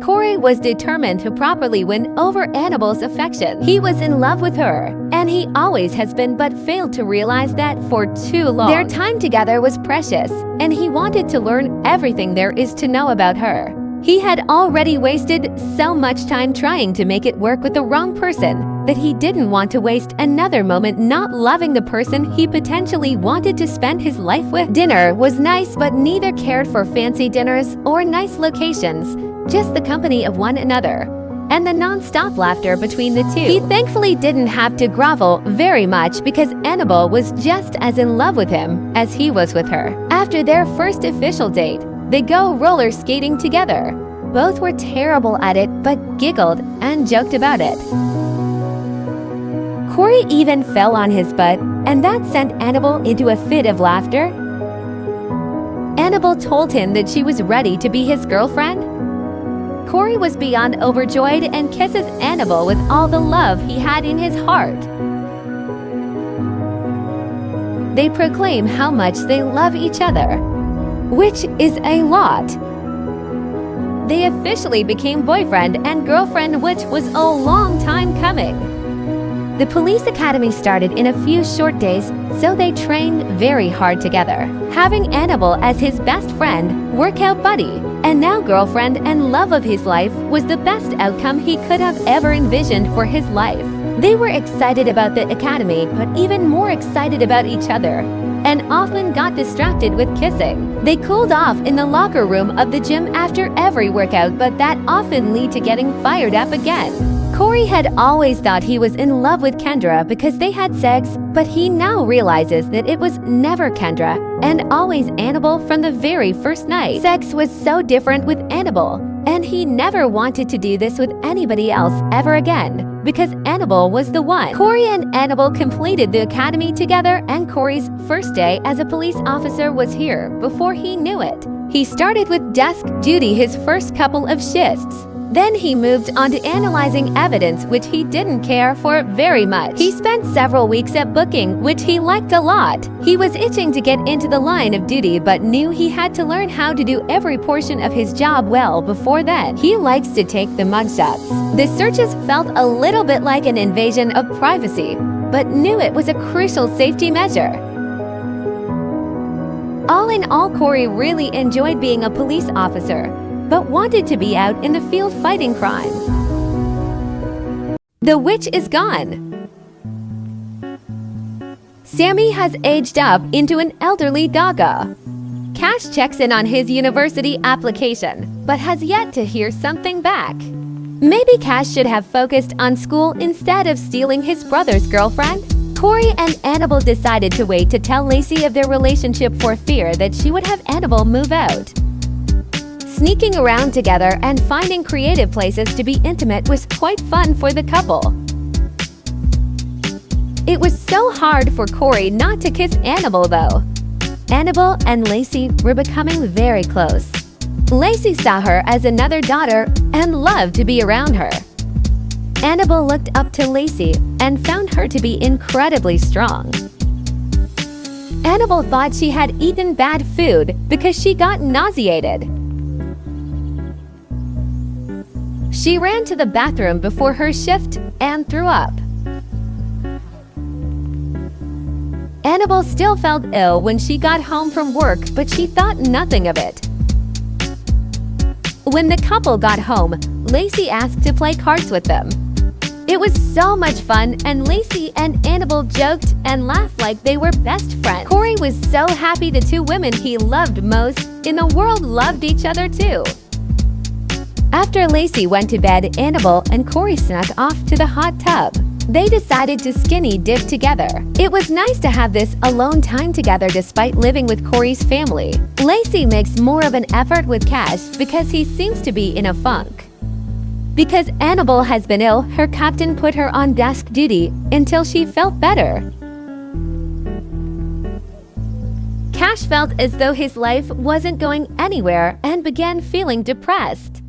Corey was determined to properly win over Annabelle's affection. He was in love with her, and he always has been, but failed to realize that for too long. Their time together was precious, and he wanted to learn everything there is to know about her. He had already wasted so much time trying to make it work with the wrong person that he didn't want to waste another moment not loving the person he potentially wanted to spend his life with. Dinner was nice, but neither cared for fancy dinners or nice locations, just the company of one another and the non-stop laughter between the two. He thankfully didn't have to grovel very much because Annabelle was just as in love with him as he was with her. After their first official date, they go roller skating together. Both were terrible at it but giggled and joked about it. Corey even fell on his butt, and that sent Annabelle into a fit of laughter. Annabelle told him that she was ready to be his girlfriend. Corey was beyond overjoyed and kisses Annabelle with all the love he had in his heart. They proclaim how much they love each other, which is a lot. They officially became boyfriend and girlfriend, which was a long time coming. The police academy started in a few short days, so they trained very hard together, having Annabelle as his best friend, workout buddy, and now girlfriend and love of his life was the best outcome he could have ever envisioned for his life. They were excited about the academy, but even more excited about each other, and often got distracted with kissing. They cooled off in the locker room of the gym after every workout, but that often led to getting fired up again. Corey had always thought he was in love with Kendra because they had sex, but he now realizes that it was never Kendra and always Annabelle from the very first night. Sex was so different with Annabelle, and he never wanted to do this with anybody else ever again because Annabelle was the one. Corey and Annabelle completed the academy together, and Corey's first day as a police officer was here before he knew it. He started with desk duty his first couple of shifts. Then he moved on to analyzing evidence, which he didn't care for very much. He spent several weeks at booking, which he liked a lot. He was itching to get into the line of duty, but knew he had to learn how to do every portion of his job well before then. He likes to take the mugshots. The searches felt a little bit like an invasion of privacy, but knew it was a crucial safety measure. All in all, Corey really enjoyed being a police officer, but wanted to be out in the field fighting crime. The witch is gone. Sammy has aged up into an elderly doggo. Cash checks in on his university application, but has yet to hear something back. Maybe Cash should have focused on school instead of stealing his brother's girlfriend. Corey and Annabelle decided to wait to tell Lacey of their relationship for fear that she would have Annabelle move out. Sneaking around together and finding creative places to be intimate was quite fun for the couple. It was so hard for Corey not to kiss Annabelle, though. Annabelle and Lacey were becoming very close. Lacey saw her as another daughter and loved to be around her. Annabelle looked up to Lacey and found her to be incredibly strong. Annabelle thought she had eaten bad food because she got nauseated. She ran to the bathroom before her shift and threw up. Annabelle still felt ill when she got home from work, but she thought nothing of it. When the couple got home, Lacey asked to play cards with them. It was so much fun, and Lacey and Annabelle joked and laughed like they were best friends. Corey was so happy the two women he loved most in the world loved each other too. After Lacey went to bed, Annabelle and Corey snuck off to the hot tub. They decided to skinny dip together. It was nice to have this alone time together despite living with Corey's family. Lacey makes more of an effort with Cash because he seems to be in a funk. Because Annabelle has been ill, her captain put her on desk duty until she felt better. Cash felt as though his life wasn't going anywhere and began feeling depressed.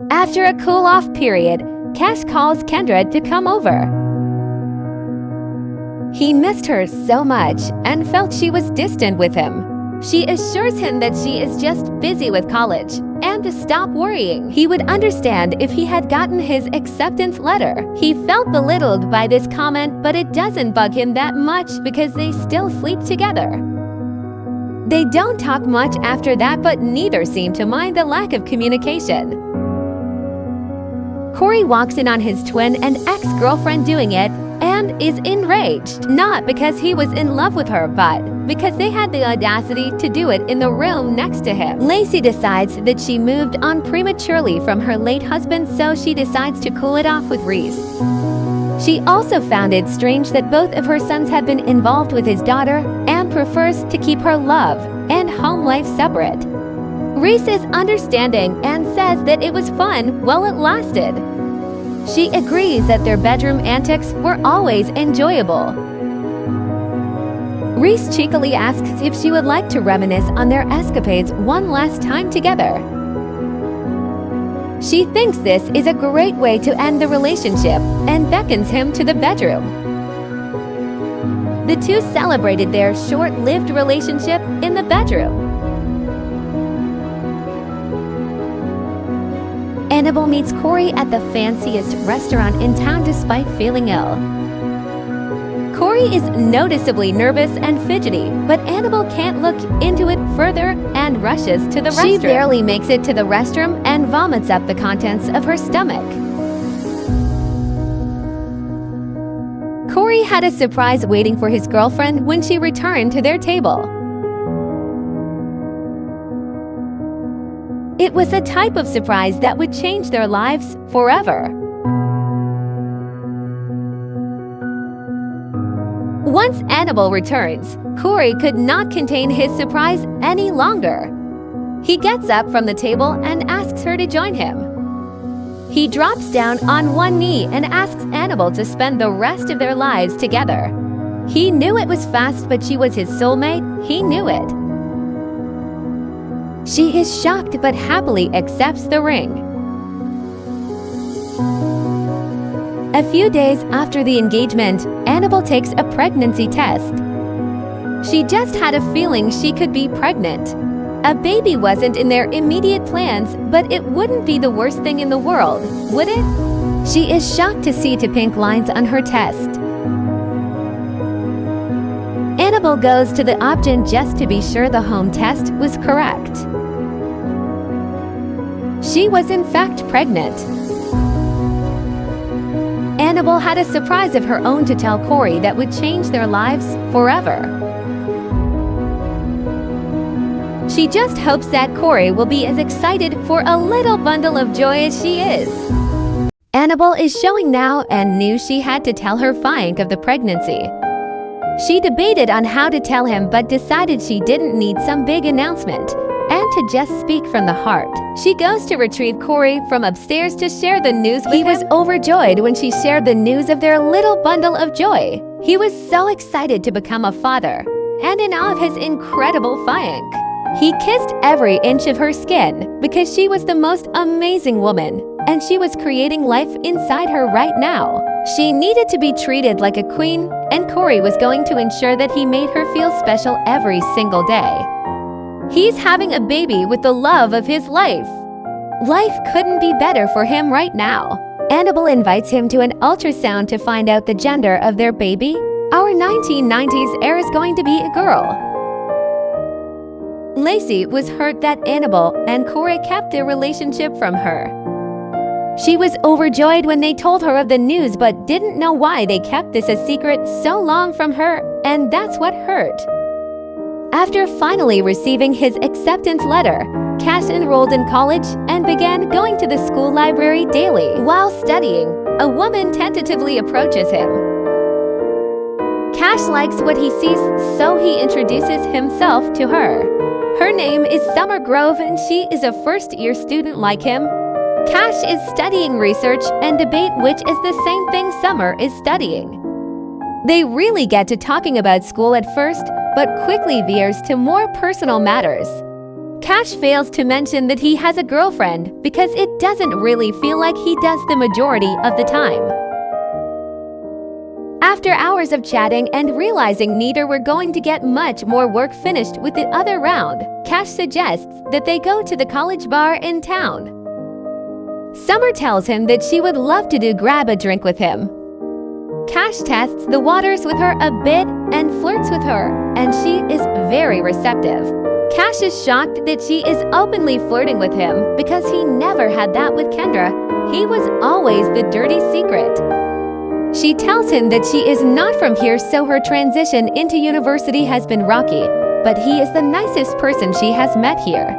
After a cool-off period, Cash calls Kendra to come over. He missed her so much and felt she was distant with him. She assures him that she is just busy with college and to stop worrying. He would understand if he had gotten his acceptance letter. He felt belittled by this comment, but it doesn't bug him that much because they still sleep together. They don't talk much after that, but neither seem to mind the lack of communication. Corey walks in on his twin and ex-girlfriend doing it and is enraged, not because he was in love with her, but because they had the audacity to do it in the room next to him. Lacey decides that she moved on prematurely from her late husband, so she decides to cool it off with Reese. She also found it strange that both of her sons had been involved with his daughter and prefers to keep her love and home life separate. Reese is understanding and says that it was fun while it lasted. She agrees that their bedroom antics were always enjoyable. Reese cheekily asks if she would like to reminisce on their escapades one last time together. She thinks this is a great way to end the relationship and beckons him to the bedroom. The two celebrated their short-lived relationship in the bedroom. Annabelle meets Corey at the fanciest restaurant in town despite feeling ill. Corey is noticeably nervous and fidgety, but Annabelle can't look into it further and rushes to the restroom. She barely makes it to the restroom and vomits up the contents of her stomach. Corey had a surprise waiting for his girlfriend when she returned to their table. It was a type of surprise that would change their lives forever. Once Annabelle returns, Corey could not contain his surprise any longer. He gets up from the table and asks her to join him. He drops down on one knee and asks Annabelle to spend the rest of their lives together. He knew it was fast, but she was his soulmate. He knew it. She is shocked but happily accepts the ring. A few days after the engagement, Annabelle takes a pregnancy test. She just had a feeling she could be pregnant. A baby wasn't in their immediate plans, but it wouldn't be the worst thing in the world, would it? She is shocked to see two pink lines on her test. Annabelle goes to the opt-in just to be sure the home test was correct. She was in fact pregnant. Annabelle had a surprise of her own to tell Corey that would change their lives forever. She just hopes that Corey will be as excited for a little bundle of joy as she is. Annabelle is showing now and knew she had to tell her Frank of the pregnancy. She debated on how to tell him but decided she didn't need some big announcement and to just speak from the heart. She goes to retrieve Corey from upstairs to share the news with him. He was overjoyed when she shared the news of their little bundle of joy. He was so excited to become a father and in awe of his incredible Frank. He kissed every inch of her skin because she was the most amazing woman and she was creating life inside her right now. She needed to be treated like a queen, and Corey was going to ensure that he made her feel special every single day. He's having a baby with the love of his life. Life couldn't be better for him right now. Annabelle invites him to an ultrasound to find out the gender of their baby. Our 1990s heir is going to be a girl. Lacey was hurt that Annabelle and Corey kept their relationship from her. She was overjoyed when they told her of the news but didn't know why they kept this a secret so long from her, and that's what hurt. After finally receiving his acceptance letter, Cash enrolled in college and began going to the school library daily. While studying, a woman tentatively approaches him. Cash likes what he sees, so he introduces himself to her. Her name is Summer Grove and she is a first-year student like him. Cash is studying research and debate which is the same thing Summer is studying. They really get to talking about school at first, but quickly veers to more personal matters. Cash fails to mention that he has a girlfriend because it doesn't really feel like he does the majority of the time. After hours of chatting and realizing neither were going to get much more work finished with the other round, Cash suggests that they go to the college bar in town. Summer tells him that she would love to grab a drink with him. Cash tests the waters with her a bit and flirts with her, and she is very receptive. Cash is shocked that she is openly flirting with him because he never had that with Kendra. He was always the dirty secret. She tells him that she is not from here, so her transition into university has been rocky, but he is the nicest person she has met here.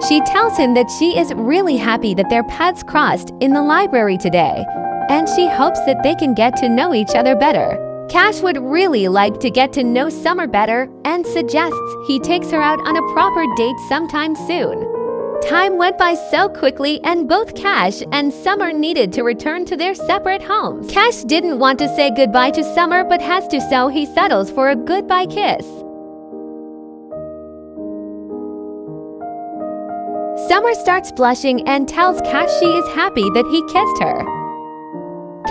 She tells him that she is really happy that their paths crossed in the library today, and she hopes that they can get to know each other better. Cash would really like to get to know Summer better and suggests he takes her out on a proper date sometime soon. Time went by so quickly and both Cash and Summer needed to return to their separate homes. Cash didn't want to say goodbye to Summer but has to, so he settles for a goodbye kiss. Summer starts blushing and tells Cash she is happy that he kissed her.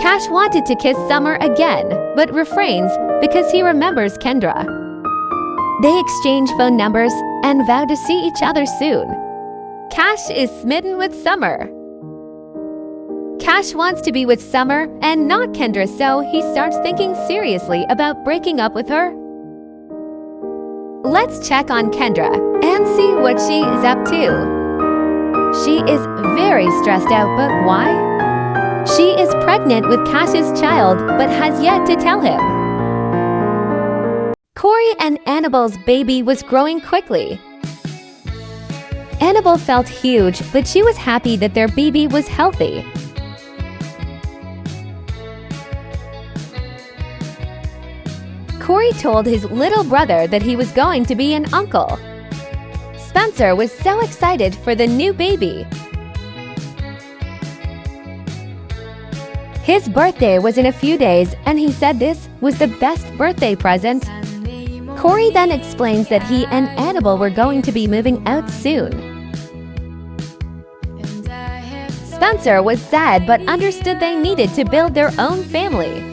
Cash wanted to kiss Summer again, but refrains because he remembers Kendra. They exchange phone numbers and vow to see each other soon. Cash is smitten with Summer. Cash wants to be with Summer and not Kendra, so he starts thinking seriously about breaking up with her. Let's check on Kendra and see what she is up to. She is very stressed out, but why? She is pregnant with Cash's child, but has yet to tell him. Corey and Annabelle's baby was growing quickly. Annabelle felt huge, but she was happy that their baby was healthy. Corey told his little brother that he was going to be an uncle. Spencer was so excited for the new baby. His birthday was in a few days, and he said this was the best birthday present. Corey then explains that he and Annabelle were going to be moving out soon. Spencer was sad but understood they needed to build their own family.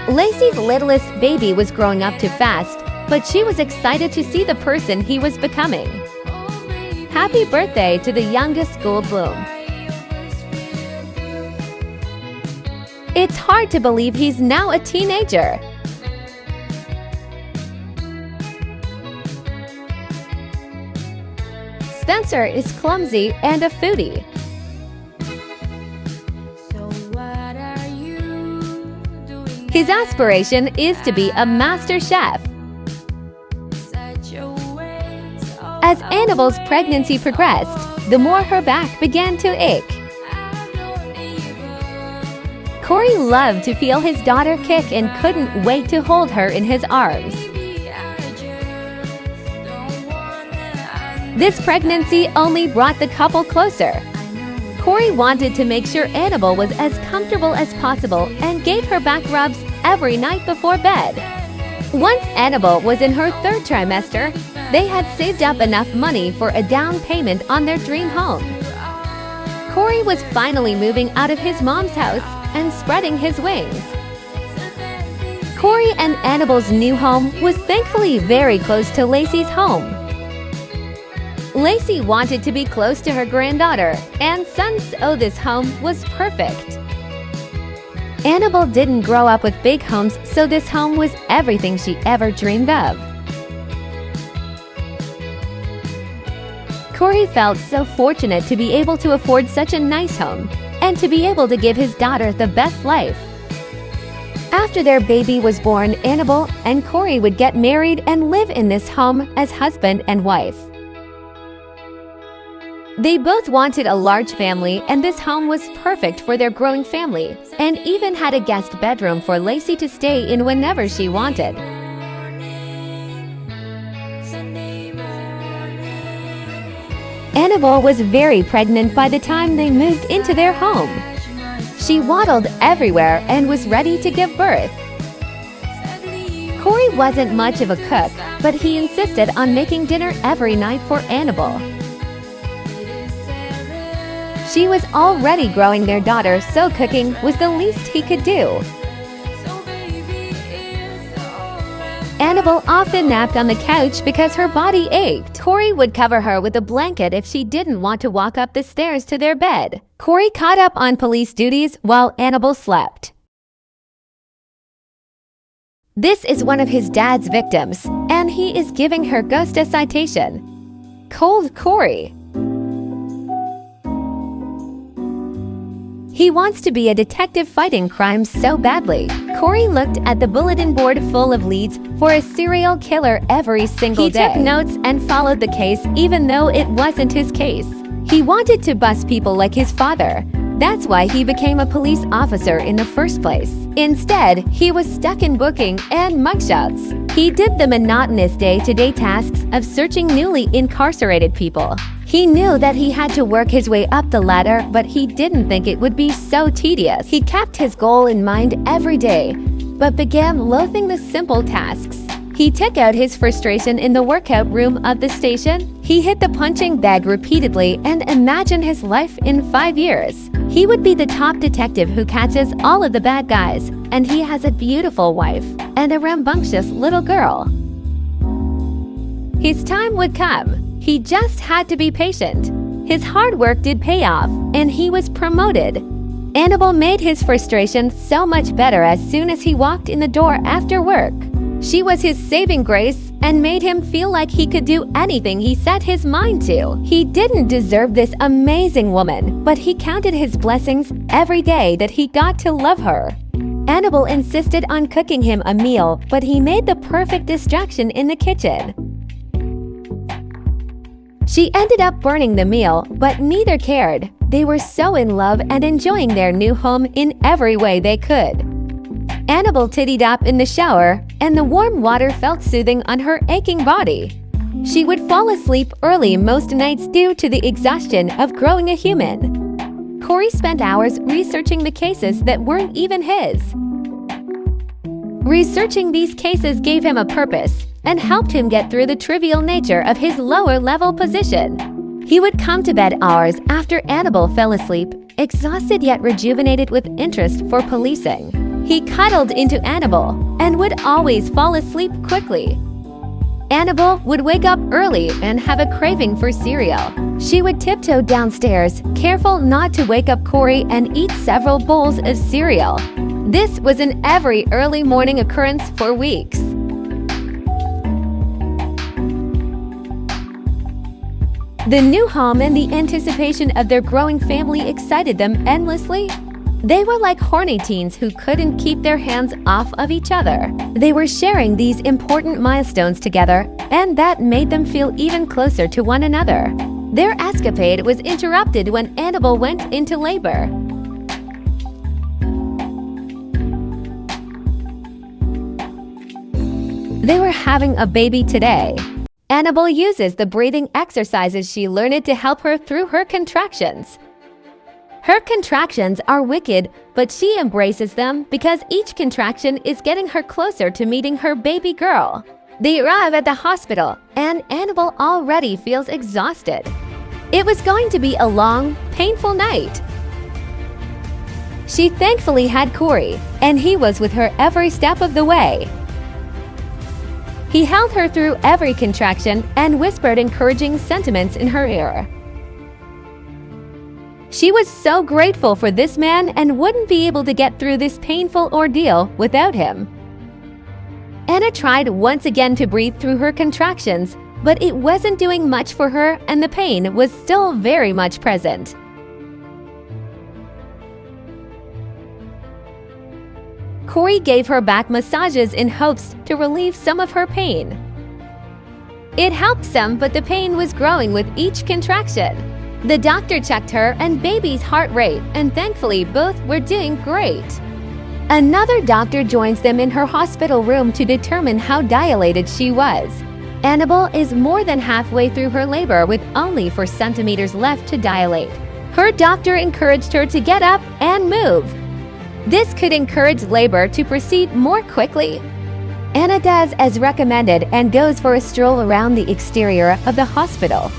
Lacey's littlest baby was growing up too fast, but she was excited to see the person he was becoming. Happy birthday to the youngest Goldblum. It's hard to believe he's now a teenager. Spencer is clumsy and a foodie. His aspiration is to be a master chef. As Annabelle's pregnancy progressed, the more her back began to ache. Corey loved to feel his daughter kick and couldn't wait to hold her in his arms. This pregnancy only brought the couple closer. Corey wanted to make sure Annabelle was as comfortable as possible and gave her back rubs every night before bed. Once Annabelle was in her third trimester, they had saved up enough money for a down payment on their dream home. Corey was finally moving out of his mom's house and spreading his wings. Corey and Annabelle's new home was thankfully very close to Lacey's home. Lacey wanted to be close to her granddaughter, and so this home was perfect. Annabelle didn't grow up with big homes, so this home was everything she ever dreamed of. Corey felt so fortunate to be able to afford such a nice home and to be able to give his daughter the best life. After their baby was born, Annabelle and Corey would get married and live in this home as husband and wife. They both wanted a large family, and this home was perfect for their growing family, and even had a guest bedroom for Lacey to stay in whenever she wanted. Annabelle was very pregnant by the time they moved into their home. She waddled everywhere and was ready to give birth. Corey wasn't much of a cook, but he insisted on making dinner every night for Annabelle. She was already growing their daughter, so cooking was the least he could do. Annabelle often napped on the couch because her body ached. Corey would cover her with a blanket if she didn't want to walk up the stairs to their bed. Corey caught up on police duties while Annabelle slept. This is one of his dad's victims, and he is giving her ghost a citation. Cold Corey. He wants to be a detective fighting crimes so badly. Corey looked at the bulletin board full of leads for a serial killer every single day. He took notes and followed the case even though it wasn't his case. He wanted to bust people like his father. That's why he became a police officer in the first place. Instead, he was stuck in booking and mugshots. He did the monotonous day-to-day tasks of searching newly incarcerated people. He knew that he had to work his way up the ladder, but he didn't think it would be so tedious. He kept his goal in mind every day, but began loathing the simple tasks. He took out his frustration in the workout room of the station. He hit the punching bag repeatedly and imagined his life in 5 years. He would be the top detective who catches all of the bad guys, and he has a beautiful wife and a rambunctious little girl. His time would come. He just had to be patient. His hard work did pay off, and he was promoted. Annabelle made his frustration so much better as soon as he walked in the door after work. She was his saving grace and made him feel like he could do anything he set his mind to. He didn't deserve this amazing woman, but he counted his blessings every day that he got to love her. Annabelle insisted on cooking him a meal, but he made the perfect distraction in the kitchen. She ended up burning the meal, but neither cared. They were so in love and enjoying their new home in every way they could. Annabelle tittied up in the shower, and the warm water felt soothing on her aching body. She would fall asleep early most nights due to the exhaustion of growing a human. Corey spent hours researching the cases that weren't even his. Researching these cases gave him a purpose and helped him get through the trivial nature of his lower-level position. He would come to bed hours after Annabelle fell asleep, exhausted yet rejuvenated with interest for policing. He cuddled into Annabelle and would always fall asleep quickly. Annabelle would wake up early and have a craving for cereal. She would tiptoe downstairs, careful not to wake up Corey, and eat several bowls of cereal. This was an every early morning occurrence for weeks. The new home and the anticipation of their growing family excited them endlessly. They were like horny teens who couldn't keep their hands off of each other. They were sharing these important milestones together, and that made them feel even closer to one another. Their escapade was interrupted when Annabelle went into labor. They were having a baby today. Annabelle uses the breathing exercises she learned to help her through her contractions. Her contractions are wicked, but she embraces them because each contraction is getting her closer to meeting her baby girl. They arrive at the hospital, and Annabelle already feels exhausted. It was going to be a long, painful night. She thankfully had Corey, and he was with her every step of the way. He held her through every contraction and whispered encouraging sentiments in her ear. She was so grateful for this man and wouldn't be able to get through this painful ordeal without him. Anna tried once again to breathe through her contractions, but it wasn't doing much for her and the pain was still very much present. Corey gave her back massages in hopes to relieve some of her pain. It helped some, but the pain was growing with each contraction. The doctor checked her and baby's heart rate, and thankfully both were doing great. Another doctor joins them in her hospital room to determine how dilated she was. Annabelle is more than halfway through her labor with only 4 centimeters left to dilate. Her doctor encouraged her to get up and move. This could encourage labor to proceed more quickly. Anna does as recommended and goes for a stroll around the exterior of the hospital.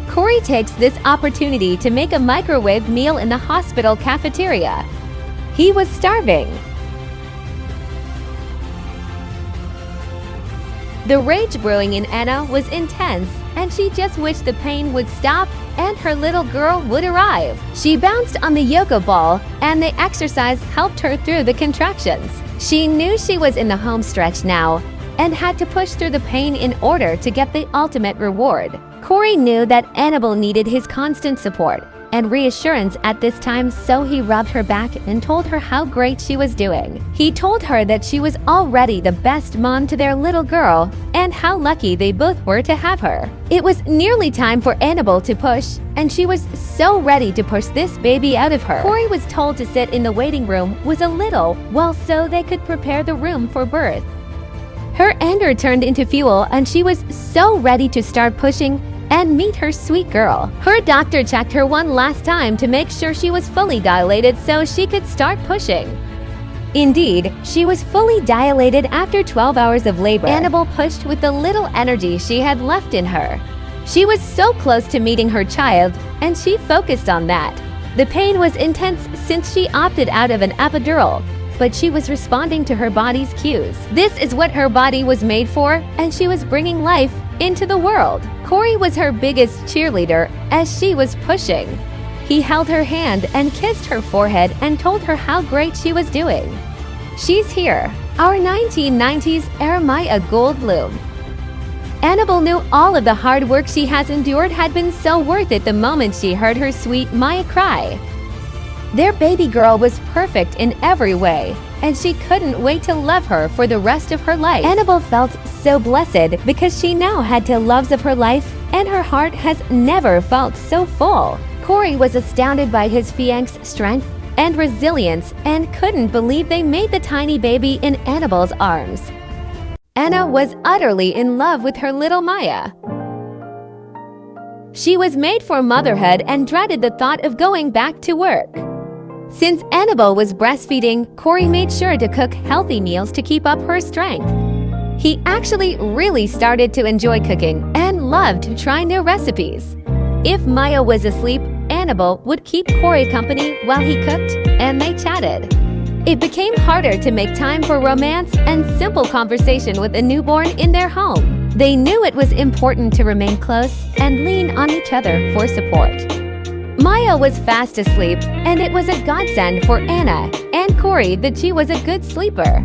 Corey takes this opportunity to make a microwave meal in the hospital cafeteria. He was starving. The rage brewing in Anna was intense, and she just wished the pain would stop and her little girl would arrive. She bounced on the yoga ball, and the exercise helped her through the contractions. She knew she was in the home stretch now and had to push through the pain in order to get the ultimate reward. Corey knew that Annabelle needed his constant support and reassurance at this time, so he rubbed her back and told her how great she was doing. He told her that she was already the best mom to their little girl and how lucky they both were to have her. It was nearly time for Annabelle to push, and she was so ready to push this baby out of her. Corey was told to sit in the waiting room was a little while so they could prepare the room for birth. Her anger turned into fuel, and she was so ready to start pushing and meet her sweet girl. Her doctor checked her one last time to make sure she was fully dilated so she could start pushing. Indeed, she was fully dilated after 12 hours of labor. Annabelle pushed with the little energy she had left in her. She was so close to meeting her child, and she focused on that. The pain was intense since she opted out of an epidural, but she was responding to her body's cues. This is what her body was made for, and she was bringing life into the world. Corey was her biggest cheerleader as she was pushing. He held her hand and kissed her forehead and told her how great she was doing. She's here, our 1990s era Maya Goldblum. Annabelle knew all of the hard work she has endured had been so worth it the moment she heard her sweet Maya cry. Their baby girl was perfect in every way, and she couldn't wait to love her for the rest of her life. Annabelle felt so blessed because she now had 2 loves of her life, and her heart has never felt so full. Corey was astounded by his fiancé's strength and resilience and couldn't believe they made the tiny baby in Annabelle's arms. Anna was utterly in love with her little Maya. She was made for motherhood and dreaded the thought of going back to work. Since Annabelle was breastfeeding, Corey made sure to cook healthy meals to keep up her strength. He actually really started to enjoy cooking and loved to try new recipes. If Maya was asleep, Annabelle would keep Corey company while he cooked, and they chatted. It became harder to make time for romance and simple conversation with a newborn in their home. They knew it was important to remain close and lean on each other for support. Maya was fast asleep, and it was a godsend for Anna and Corey that she was a good sleeper.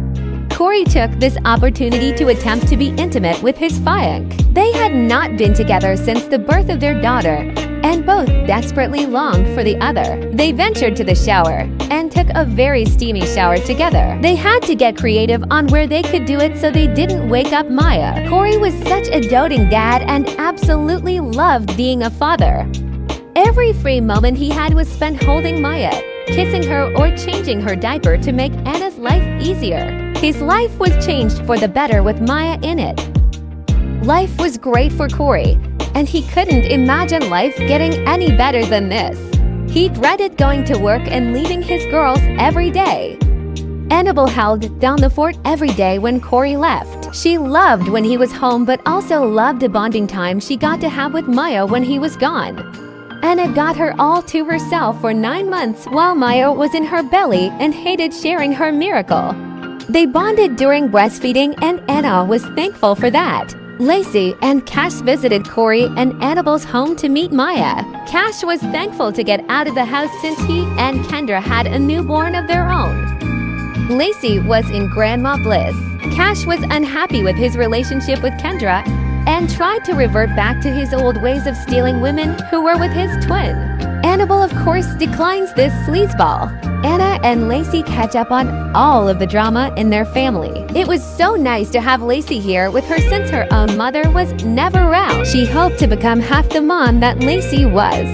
Corey took this opportunity to attempt to be intimate with his fiancé. They had not been together since the birth of their daughter, and both desperately longed for the other. They ventured to the shower and took a very steamy shower together. They had to get creative on where they could do it so they didn't wake up Maya. Corey was such a doting dad and absolutely loved being a father. Every free moment he had was spent holding Maya, kissing her or changing her diaper to make Anna's life easier. His life was changed for the better with Maya in it. Life was great for Corey, and he couldn't imagine life getting any better than this. He dreaded going to work and leaving his girls every day. Annabelle held down the fort every day when Corey left. She loved when he was home, but also loved the bonding time she got to have with Maya when he was gone. Anna got her all to herself for 9 months while Maya was in her belly and hated sharing her miracle. They bonded during breastfeeding, and Anna was thankful for that. Lacey and Cash visited Corey and Annabelle's home to meet Maya. Cash was thankful to get out of the house since he and Kendra had a newborn of their own. Lacey was in grandma bliss. Cash was unhappy with his relationship with Kendra and tried to revert back to his old ways of stealing women who were with his twin. Annabelle, of course, declines this sleazeball. Anna and Lacey catch up on all of the drama in their family. It was so nice to have Lacey here with her since her own mother was never around. She hoped to become half the mom that Lacey was.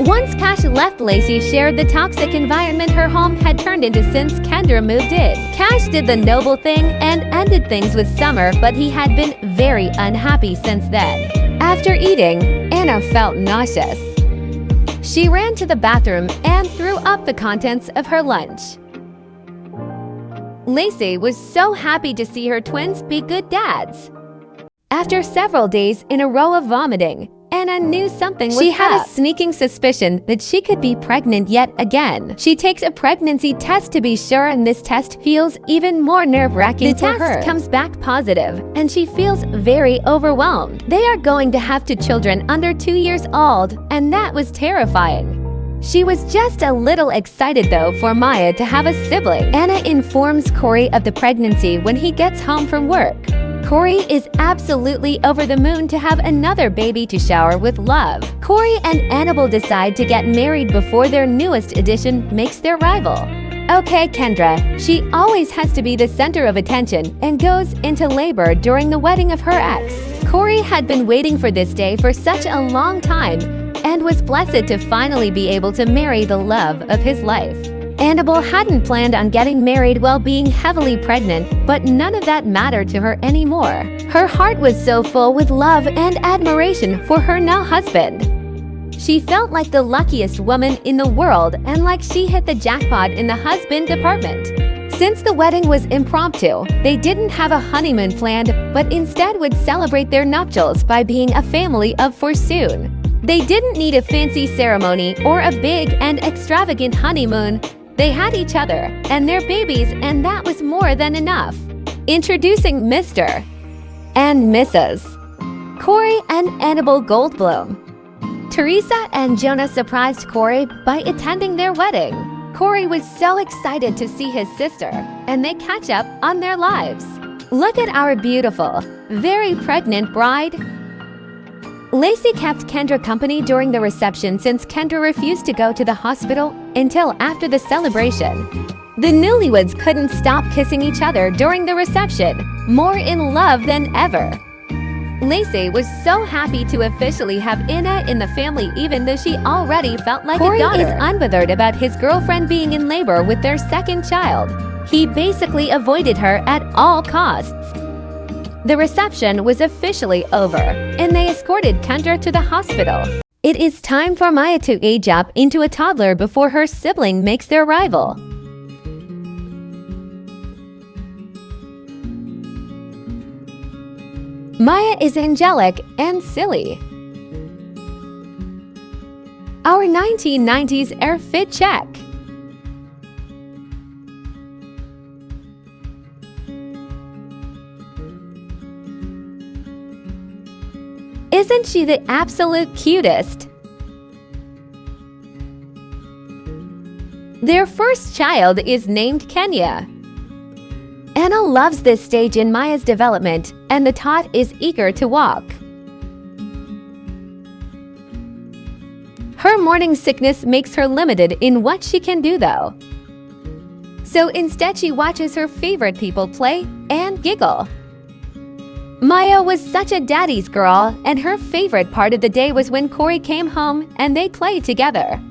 Once Cash left, Lacey shared the toxic environment her home had turned into since Kendra moved in. Cash did the noble thing and ended things with Summer, but he had been very unhappy since then. After eating, Anna felt nauseous. She ran to the bathroom and threw up the contents of her lunch. Lacey was so happy to see her twins be good dads. After several days in a row of vomiting, Anna knew something was up. She had a sneaking suspicion that she could be pregnant yet again. She takes a pregnancy test to be sure, and this test feels even more nerve-wracking for her. The test comes back positive, and she feels very overwhelmed. They are going to have 2 children under 2 years old, and that was terrifying. She was just a little excited though for Maya to have a sibling. Anna informs Corey of the pregnancy when he gets home from work. Corey is absolutely over the moon to have another baby to shower with love. Corey and Annabelle decide to get married before their newest addition makes their rival. Okay, Kendra, she always has to be the center of attention and goes into labor during the wedding of her ex. Corey had been waiting for this day for such a long time and was blessed to finally be able to marry the love of his life. Annabelle hadn't planned on getting married while being heavily pregnant, but none of that mattered to her anymore. Her heart was so full with love and admiration for her now husband. She felt like the luckiest woman in the world and like she hit the jackpot in the husband department. Since the wedding was impromptu, they didn't have a honeymoon planned, but instead would celebrate their nuptials by being a family of four soon. They didn't need a fancy ceremony or a big and extravagant honeymoon. They had each other and their babies, and that was more than enough. Introducing Mr. and Mrs. Corey and Annabelle Goldblum. Teresa and Jonah surprised Corey by attending their wedding. Corey was so excited to see his sister, and they catch up on their lives. Look at our beautiful, very pregnant bride. Lacey kept Kendra company during the reception since Kendra refused to go to the hospital until after the celebration. The newlyweds couldn't stop kissing each other during the reception, more in love than ever. Lacey was so happy to officially have Inna in the family, even though she already felt like a daughter. Corey is unbothered about his girlfriend being in labor with their second child. He basically avoided her at all costs. The reception was officially over, and they escorted Kendra to the hospital. It is time for Maya to age up into a toddler before her sibling makes their arrival. Maya is angelic and silly. Our 1990s air fit check. Isn't she the absolute cutest? Their first child is named Kenya. Anna loves this stage in Maya's development, and the tot is eager to walk. Her morning sickness makes her limited in what she can do though. So instead she watches her favorite people play and giggle. Maya was such a daddy's girl, and her favorite part of the day was when Corey came home and they played together.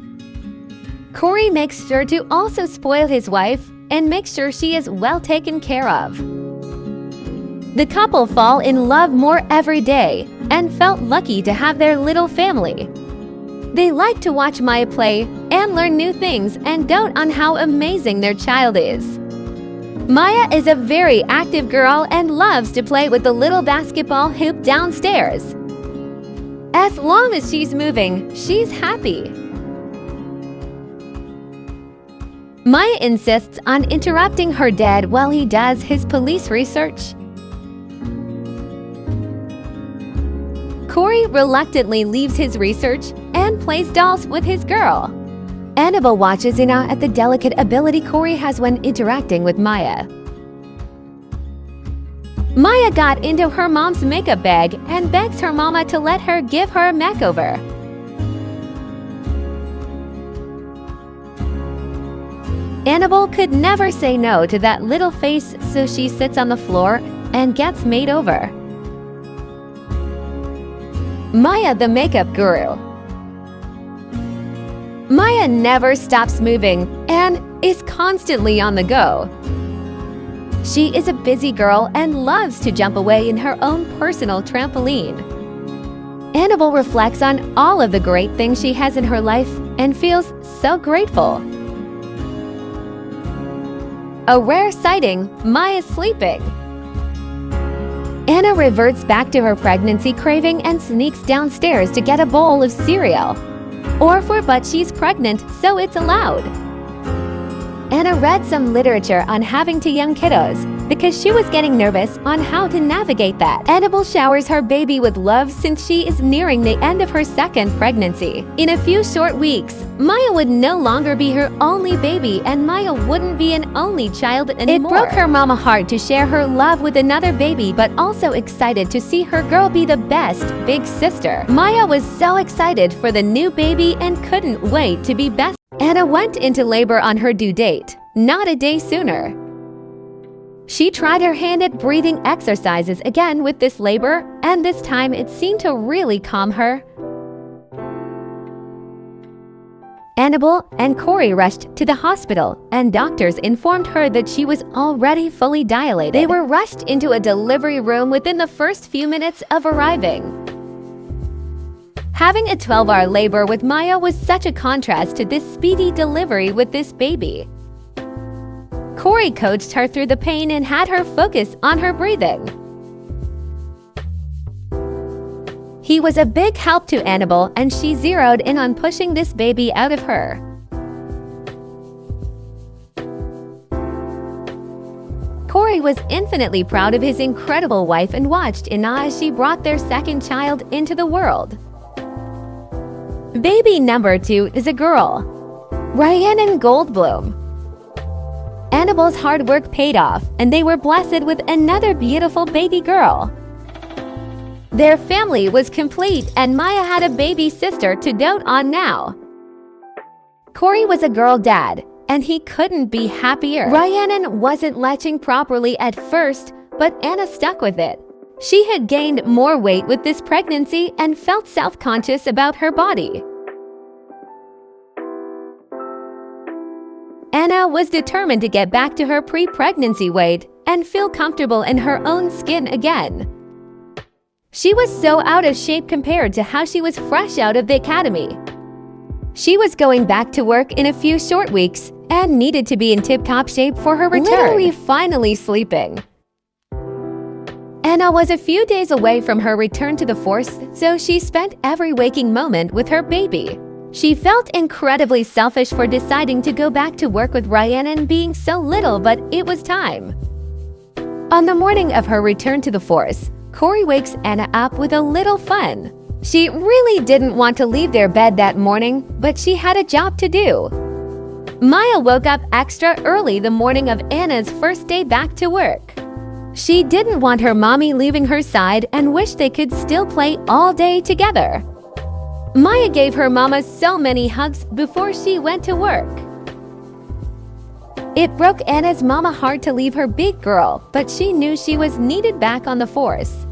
Corey makes sure to also spoil his wife and make sure she is well taken care of. The couple fall in love more every day and felt lucky to have their little family. They like to watch Maya play and learn new things and dote on how amazing their child is. Maya is a very active girl and loves to play with the little basketball hoop downstairs. As long as she's moving, she's happy. Maya insists on interrupting her dad while he does his police research. Corey reluctantly leaves his research and plays dolls with his girl. Annabelle watches in awe at the delicate ability Corey has when interacting with Maya. Maya got into her mom's makeup bag and begs her mama to let her give her a makeover. Annabelle could never say no to that little face, so she sits on the floor and gets made over. Maya, the makeup guru. Maya never stops moving and is constantly on the go. She is a busy girl and loves to jump away in her own personal trampoline. Annabelle reflects on all of the great things she has in her life and feels so grateful. A rare sighting, Maya's sleeping. Anna reverts back to her pregnancy craving and sneaks downstairs to get a bowl of cereal. But she's pregnant, so it's allowed. Anna read some literature on having two young kiddos because she was getting nervous on how to navigate that. Annabelle showers her baby with love since she is nearing the end of her second pregnancy. In a few short weeks, Maya would no longer be her only baby and Maya wouldn't be an only child anymore. It broke her mama heart to share her love with another baby, but also excited to see her girl be the best big sister. Maya was so excited for the new baby and couldn't wait to be best. Anna went into labor on her due date, not a day sooner. She tried her hand at breathing exercises again with this labor, and this time it seemed to really calm her. Annabelle and Corey rushed to the hospital, and doctors informed her that she was already fully dilated. They were rushed into a delivery room within the first few minutes of arriving. Having a 12-hour labor with Maya was such a contrast to this speedy delivery with this baby. Corey coached her through the pain and had her focus on her breathing. He was a big help to Annabelle, and she zeroed in on pushing this baby out of her. Corey was infinitely proud of his incredible wife and watched in awe as she brought their second child into the world. Baby number 2 is a girl, Rhiannon Goldblum. Annabelle's hard work paid off, and they were blessed with another beautiful baby girl. Their family was complete, and Maya had a baby sister to dote on now. Corey was a girl dad, and he couldn't be happier. Rhiannon wasn't latching properly at first, but Anna stuck with it. She had gained more weight with this pregnancy and felt self-conscious about her body. Anna was determined to get back to her pre-pregnancy weight and feel comfortable in her own skin again. She was so out of shape compared to how she was fresh out of the academy. She was going back to work in a few short weeks and needed to be in tip-top shape for her return. Literally finally sleeping. Anna was a few days away from her return to the force, so she spent every waking moment with her baby. She felt incredibly selfish for deciding to go back to work with Rhiannon being so little, but it was time. On the morning of her return to the force, Corey wakes Anna up with a little fun. She really didn't want to leave their bed that morning, but she had a job to do. Maya woke up extra early the morning of Anna's first day back to work. She didn't want her mommy leaving her side and wished they could still play all day together. Maya gave her mama so many hugs before she went to work. It broke Anna's mama heart to leave her big girl, but she knew she was needed back on the force.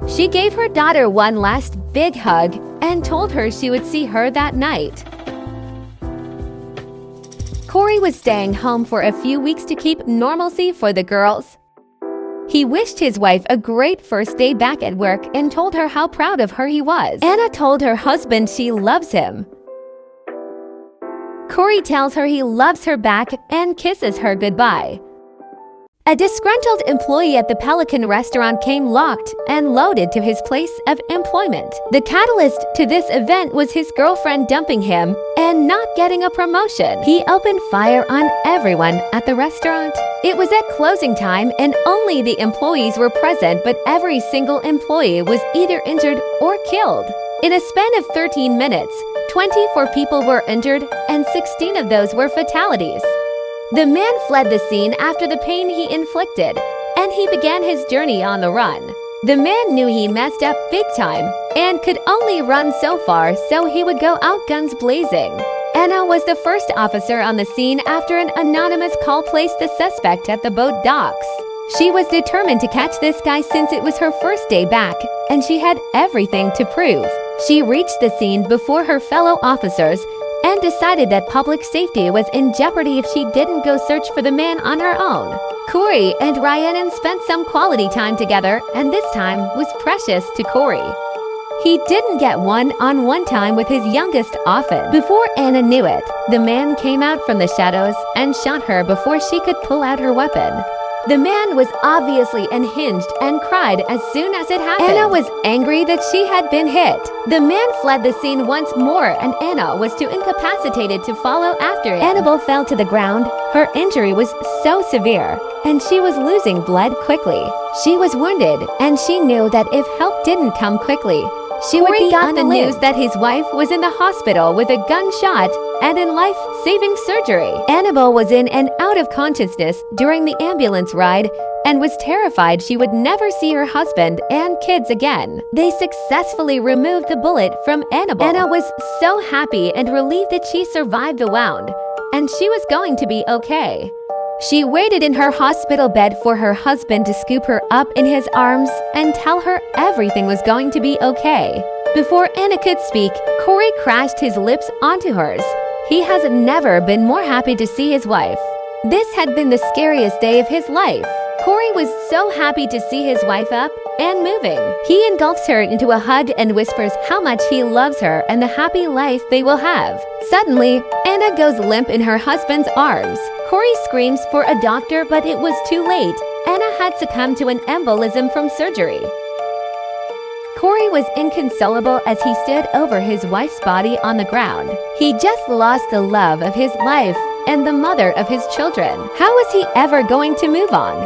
She gave her daughter one last big hug and told her she would see her that night. Corey was staying home for a few weeks to keep normalcy for the girls. He wished his wife a great first day back at work and told her how proud of her he was. Anna told her husband she loves him. Corey tells her he loves her back and kisses her goodbye. A disgruntled employee at the Pelican restaurant came locked and loaded to his place of employment. The catalyst to this event was his girlfriend dumping him and not getting a promotion. He opened fire on everyone at the restaurant. It was at closing time and only the employees were present, but every single employee was either injured or killed. In a span of 13 minutes, 24 people were injured, and 16 of those were fatalities. The man fled the scene after the pain he inflicted, and he began his journey on the run. The man knew he messed up big time and could only run so far, so he would go out guns blazing. Anna was the first officer on the scene after an anonymous call placed the suspect at the boat docks. She was determined to catch this guy since it was her first day back, and she had everything to prove. She reached the scene before her fellow officers and decided that public safety was in jeopardy if she didn't go search for the man on her own. Corey and Rhiannon spent some quality time together, and this time was precious to Corey. He didn't get one-on-one time with his youngest often. Before Anna knew it, the man came out from the shadows and shot her before she could pull out her weapon. The man was obviously unhinged and cried as soon as it happened. Anna was angry that she had been hit. The man fled the scene once more, and Anna was too incapacitated to follow after him. Annabelle fell to the ground. Her injury was so severe, and she was losing blood quickly. She was wounded, and she knew that if help didn't come quickly, she would be on the news that his wife was in the hospital with a gunshot and in life-saving surgery. Annabelle was in and out of consciousness during the ambulance ride and was terrified she would never see her husband and kids again. They successfully removed the bullet from Annabelle. Anna was so happy and relieved that she survived the wound, and she was going to be okay. She waited in her hospital bed for her husband to scoop her up in his arms and tell her everything was going to be okay. Before Anna could speak, Corey crashed his lips onto hers. He has never been more happy to see his wife. This had been the scariest day of his life. Corey was so happy to see his wife up and moving. He engulfs her into a hug and whispers how much he loves her and the happy life they will have. Suddenly, Anna goes limp in her husband's arms. Corey screams for a doctor, but it was too late. Anna had succumbed to an embolism from surgery. Corey was inconsolable as he stood over his wife's body on the ground. He just lost the love of his life and the mother of his children. How was he ever going to move on?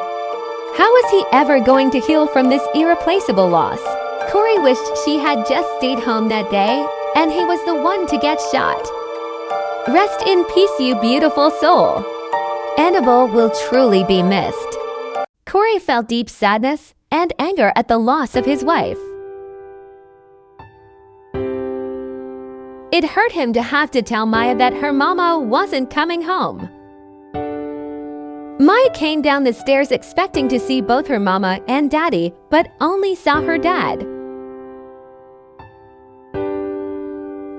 How was he ever going to heal from this irreplaceable loss? Corey wished she had just stayed home that day, and he was the one to get shot. Rest in peace, you beautiful soul. Annabelle will truly be missed. Corey felt deep sadness and anger at the loss of his wife. It hurt him to have to tell Maya that her mama wasn't coming home. Maya came down the stairs expecting to see both her mama and daddy, but only saw her dad.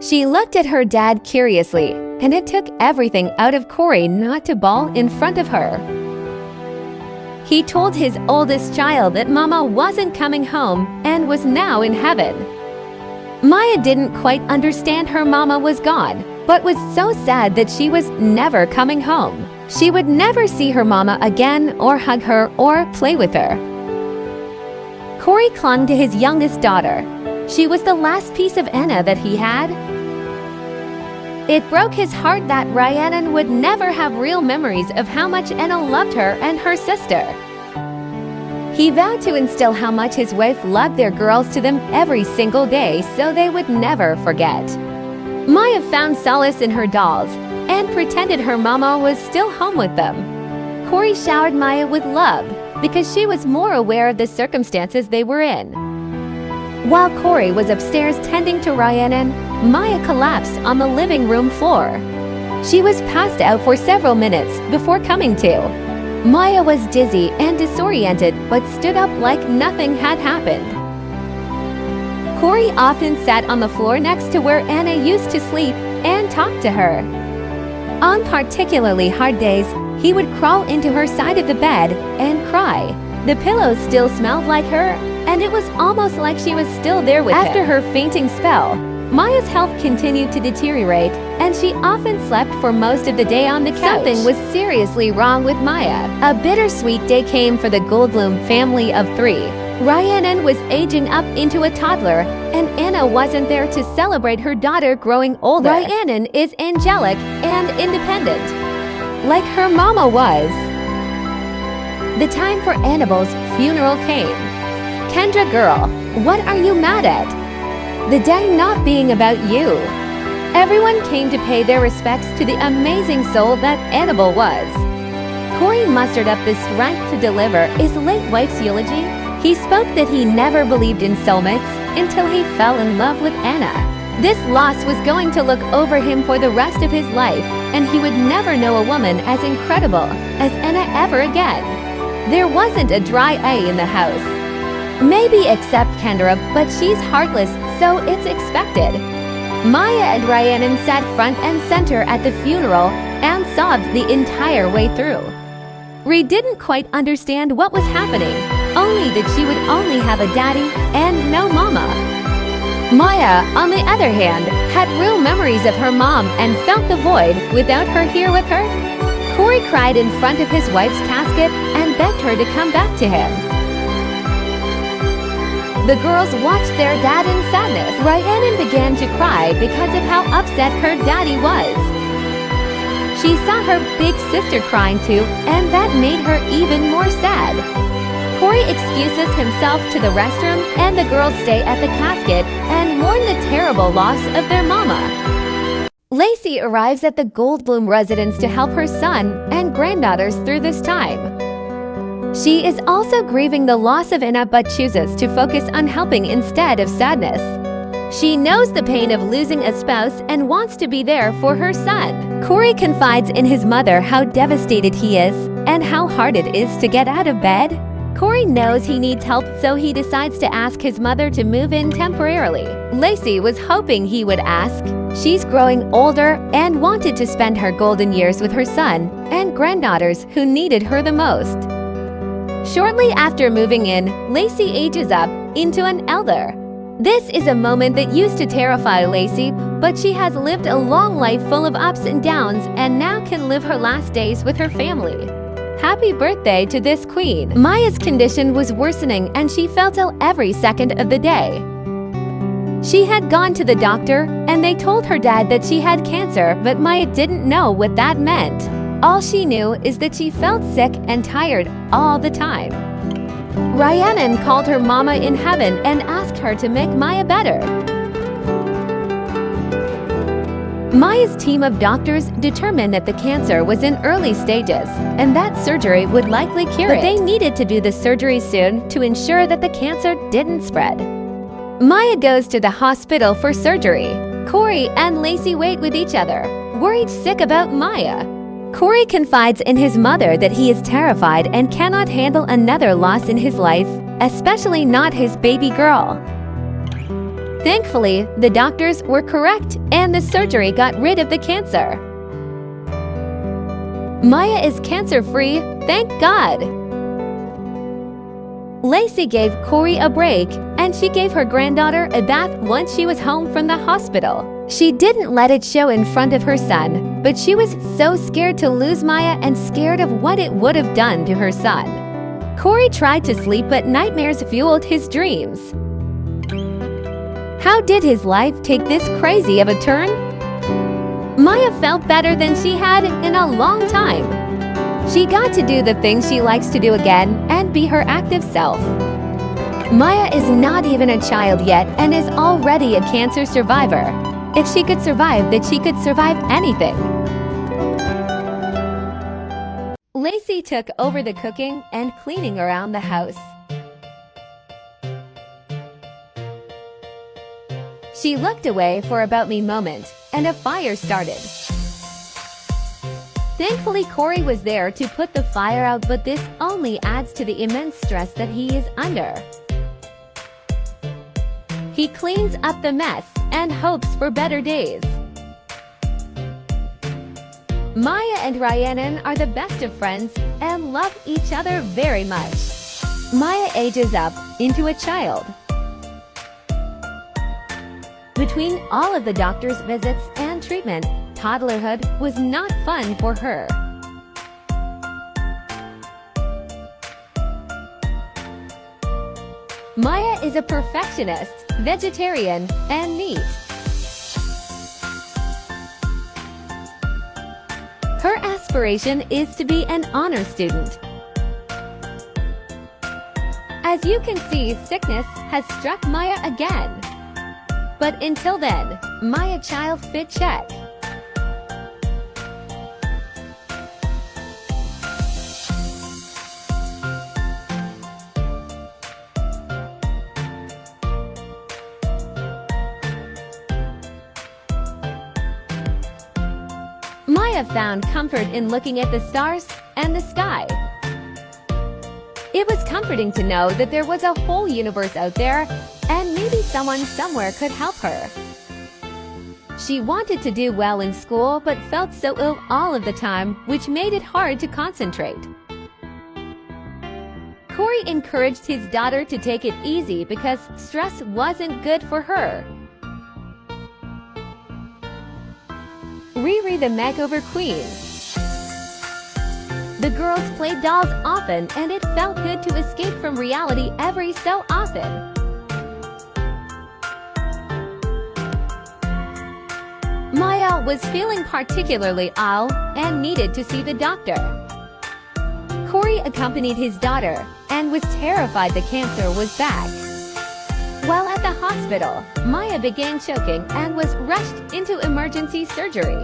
She looked at her dad curiously, and it took everything out of Corey not to bawl in front of her. He told his oldest child that Mama wasn't coming home and was now in heaven. Maya didn't quite understand her mama was gone, but was so sad that she was never coming home. She would never see her mama again or hug her or play with her. Corey clung to his youngest daughter. She was the last piece of Anna that he had. It broke his heart that Rhiannon would never have real memories of how much Anna loved her and her sister. He vowed to instill how much his wife loved their girls to them every single day so they would never forget. Maya found solace in her dolls and pretended her mama was still home with them. Corey showered Maya with love because she was more aware of the circumstances they were in. While Corey was upstairs tending to Rhiannon, Maya collapsed on the living room floor. She was passed out for several minutes before coming to. Maya was dizzy and disoriented but stood up like nothing had happened. Corey often sat on the floor next to where Anna used to sleep and talked to her. On particularly hard days, he would crawl into her side of the bed and cry. The pillows still smelled like her, and it was almost like she was still there with him. After her fainting spell, Maya's health continued to deteriorate, and she often slept for most of the day on the couch. Something was seriously wrong with Maya. A bittersweet day came for the Goldblum family of 3. Rhiannon was aging up into a toddler, and Anna wasn't there to celebrate her daughter growing older. Rhiannon is angelic and independent, like her mama was. The time for Annabelle's funeral came. Kendra girl, what are you mad at? The day not being about you. Everyone came to pay their respects to the amazing soul that Annabelle was. Corey mustered up the strength to deliver his late wife's eulogy. He spoke that he never believed in soulmates until he fell in love with Anna. This loss was going to look over him for the rest of his life, and he would never know a woman as incredible as Anna ever again. There wasn't a dry eye in the house. Maybe except Kendra, but she's heartless, so it's expected. Maya and Rhiannon sat front and center at the funeral and sobbed the entire way through. Rhi didn't quite understand what was happening, only that she would only have a daddy and no mama. Maya, on the other hand, had real memories of her mom and felt the void without her here with her. Corey cried in front of his wife's casket and begged her to come back to him. The girls watched their dad in sadness. Rhiannon began to cry because of how upset her daddy was. She saw her big sister crying too, and that made her even more sad. Corey excuses himself to the restroom, and the girls stay at the casket and mourn the terrible loss of their mama. Lacey arrives at the Goldblum residence to help her son and granddaughters through this time. She is also grieving the loss of Anna but chooses to focus on helping instead of sadness. She knows the pain of losing a spouse and wants to be there for her son. Corey confides in his mother how devastated he is and how hard it is to get out of bed. Corey knows he needs help, so he decides to ask his mother to move in temporarily. Lacey was hoping he would ask. She's growing older and wanted to spend her golden years with her son and granddaughters who needed her the most. Shortly after moving in, Lacey ages up into an elder. This is a moment that used to terrify Lacey, but she has lived a long life full of ups and downs and now can live her last days with her family. Happy birthday to this queen! Maya's condition was worsening and she felt ill every second of the day. She had gone to the doctor and they told her dad that she had cancer, but Maya didn't know what that meant. All she knew is that she felt sick and tired all the time. Rhiannon called her mama in heaven and asked her to make Maya better. Maya's team of doctors determined that the cancer was in early stages and that surgery would likely cure it. But they needed to do the surgery soon to ensure that the cancer didn't spread. Maya goes to the hospital for surgery. Corey and Lacey wait with each other, worried sick about Maya. Corey confides in his mother that he is terrified and cannot handle another loss in his life, especially not his baby girl. Thankfully, the doctors were correct and the surgery got rid of the cancer. Maya is cancer-free, thank God! Lacey gave Corey a break and she gave her granddaughter a bath once she was home from the hospital. She didn't let it show in front of her son, but she was so scared to lose Maya and scared of what it would have done to her son. Corey tried to sleep, but nightmares fueled his dreams. How did his life take this crazy of a turn? Maya felt better than she had in a long time. She got to do the things she likes to do again and be her active self. Maya is not even a child yet and is already a cancer survivor. If she could survive that, she could survive anything. Lacey took over the cooking and cleaning around the house. She looked away for about a moment, and a fire started. Thankfully, Corey was there to put the fire out, but this only adds to the immense stress that he is under. He cleans up the mess and hopes for better days. Maya and Rhiannon are the best of friends and love each other very much. Maya ages up into a child. Between all of the doctor's visits and treatment, toddlerhood was not fun for her. Maya is a perfectionist, vegetarian, and neat. Her aspiration is to be an honor student. As you can see, sickness has struck Maya again. But until then, Maya child fit check. Maya found comfort in looking at the stars and the sky. It was comforting to know that there was a whole universe out there, and maybe someone somewhere could help her. She wanted to do well in school but felt so ill all of the time, which made it hard to concentrate. Corey encouraged his daughter to take it easy because stress wasn't good for her. Riri the Makeover Queen. The girls played dolls often, and it felt good to escape from reality every so often. Maya was feeling particularly ill and needed to see the doctor. Corey accompanied his daughter and was terrified the cancer was back. While at the hospital, Maya began choking and was rushed into emergency surgery.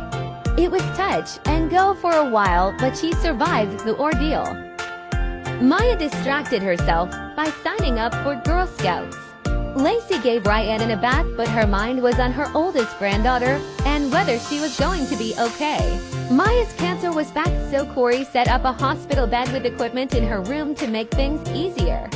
It was touch and go for a while, but she survived the ordeal. Maya distracted herself by signing up for Girl Scouts. Lacey gave Rhiannon a bath, but her mind was on her oldest granddaughter and whether she was going to be okay. Maya's cancer was back, so Corey set up a hospital bed with equipment in her room to make things easier.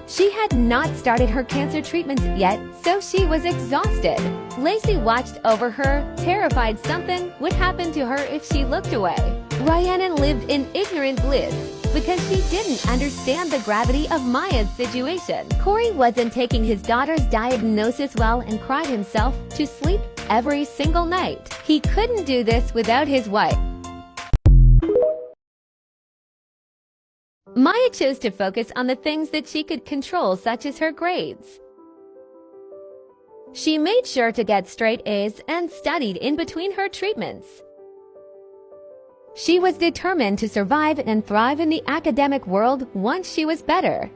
She had not started her cancer treatments yet, so she was exhausted. Lacey watched over her, terrified something would happen to her if she looked away. Rhiannon lived in ignorant bliss because she didn't understand the gravity of Maya's situation. Corey wasn't taking his daughter's diagnosis well and cried himself to sleep every single night. He couldn't do this without his wife. Maya chose to focus on the things that she could control, such as her grades. She made sure to get straight A's and studied in between her treatments. She was determined to survive and thrive in the academic world once she was better.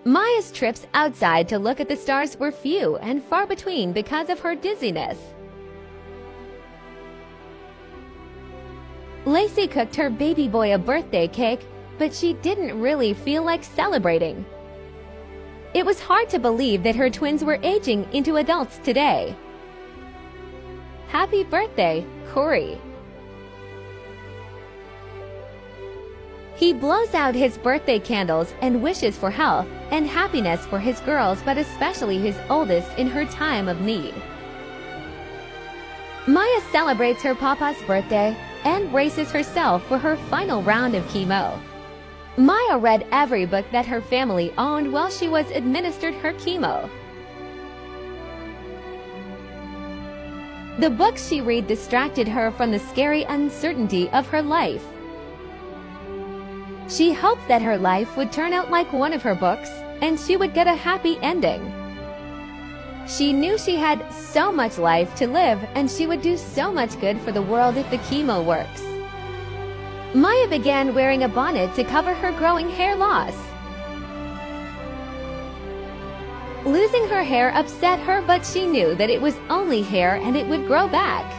Maya's trips outside to look at the stars were few and far between because of her dizziness. Lacey cooked her baby boy a birthday cake, but she didn't really feel like celebrating. It was hard to believe that her twins were aging into adults today. Happy birthday, Corey. He blows out his birthday candles and wishes for health and happiness for his girls, but especially his oldest in her time of need. Maya celebrates her papa's birthday and braces herself for her final round of chemo. Maya read every book that her family owned while she was administered her chemo. The books she read distracted her from the scary uncertainty of her life. She hoped that her life would turn out like one of her books and she would get a happy ending. She knew she had so much life to live and she would do so much good for the world if the chemo works. Maya began wearing a bonnet to cover her growing hair loss. Losing her hair upset her, but she knew that it was only hair and it would grow back.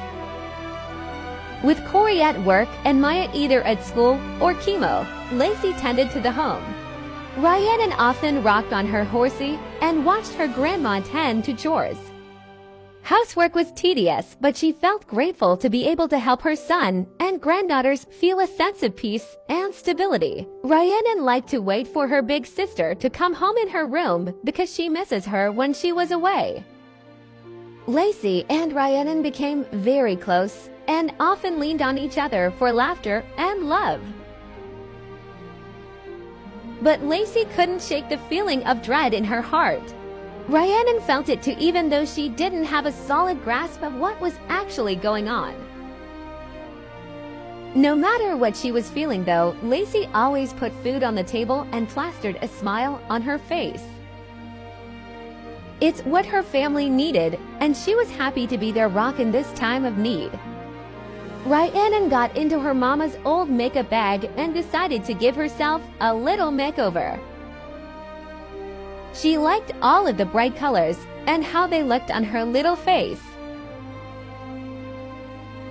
With Corey at work and Maya either at school or chemo, Lacey tended to the home. Rhiannon often rocked on her horsey and watched her grandma tend to chores. Housework was tedious, but she felt grateful to be able to help her son and granddaughters feel a sense of peace and stability. Rhiannon liked to wait for her big sister to come home in her room because she misses her when she was away. Lacey and Rhiannon became very close and often leaned on each other for laughter and love. But Lacey couldn't shake the feeling of dread in her heart. Rhiannon felt it too, even though she didn't have a solid grasp of what was actually going on. No matter what she was feeling though, Lacey always put food on the table and plastered a smile on her face. It's what her family needed, and she was happy to be their rock in this time of need. Rhiannon got into her mama's old makeup bag and decided to give herself a little makeover. She liked all of the bright colors and how they looked on her little face.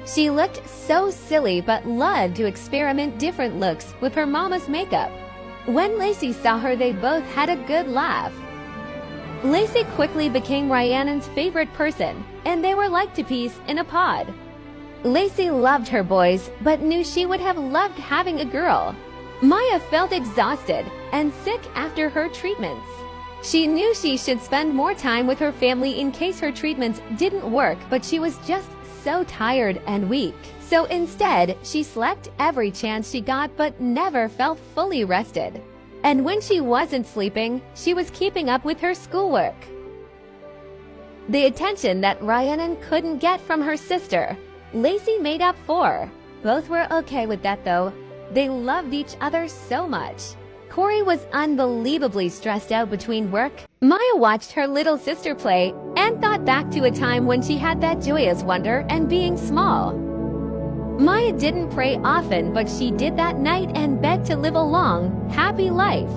She looked so silly but loved to experiment different looks with her mama's makeup. When Lacey saw her, they both had a good laugh. Lacey quickly became Rhiannon's favorite person, and they were like two peas in a pod. Lacey loved her boys, but knew she would have loved having a girl. Maya felt exhausted and sick after her treatments. She knew she should spend more time with her family in case her treatments didn't work, but she was just so tired and weak. So instead, she slept every chance she got but never felt fully rested. And when she wasn't sleeping, she was keeping up with her schoolwork. The attention that Rhiannon couldn't get from her sister, Lacey made up for. Both were okay with that though. They loved each other so much. Corey was unbelievably stressed out between work. Maya watched her little sister play and thought back to a time when she had that joyous wonder and being small. Maya didn't pray often, but she did that night and begged to live a long, happy life.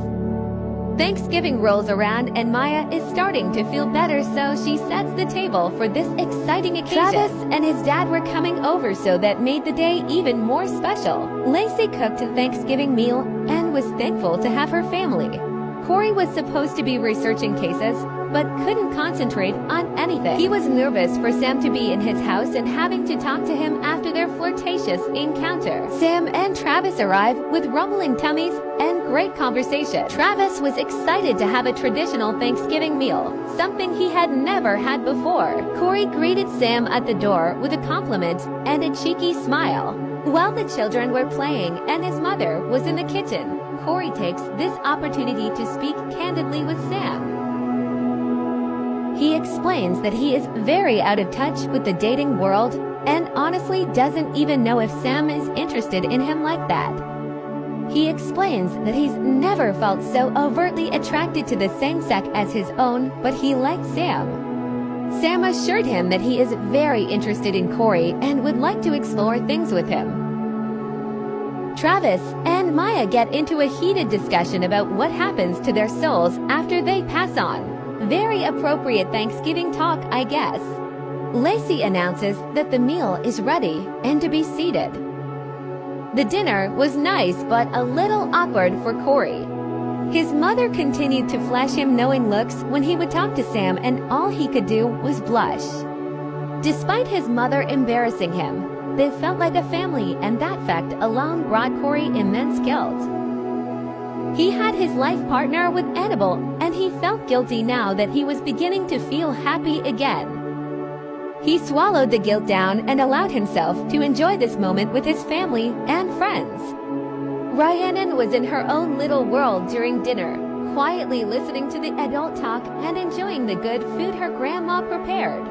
Thanksgiving rolls around and Maya is starting to feel better, so she sets the table for this exciting occasion. Travis and his dad were coming over, so that made the day even more special. Lacey cooked a Thanksgiving meal and was thankful to have her family. Corey was supposed to be researching cases, but couldn't concentrate on anything. He was nervous for Sam to be in his house and having to talk to him after their flirtatious encounter. Sam and Travis arrive with rumbling tummies and great conversation. Travis was excited to have a traditional Thanksgiving meal, something he had never had before. Corey greeted Sam at the door with a compliment and a cheeky smile. While the children were playing and his mother was in the kitchen, Corey takes this opportunity to speak candidly with Sam. He explains that he is very out of touch with the dating world and honestly doesn't even know if Sam is interested in him like that. He explains that he's never felt so overtly attracted to the same sex as his own, but he likes Sam. Sam assured him that he is very interested in Corey and would like to explore things with him. Travis and Maya get into a heated discussion about what happens to their souls after they pass on. Very appropriate Thanksgiving talk, I guess. Lacey announces that the meal is ready and to be seated. The dinner was nice but a little awkward for Corey. His mother continued to flash him knowing looks when he would talk to Sam, and all he could do was blush. Despite his mother embarrassing him, they felt like a family, and that fact alone brought Corey immense guilt. He had his life partner with Annabelle, and he felt guilty now that he was beginning to feel happy again. He swallowed the guilt down and allowed himself to enjoy this moment with his family and friends. Rhiannon was in her own little world during dinner, quietly listening to the adult talk and enjoying the good food her grandma prepared.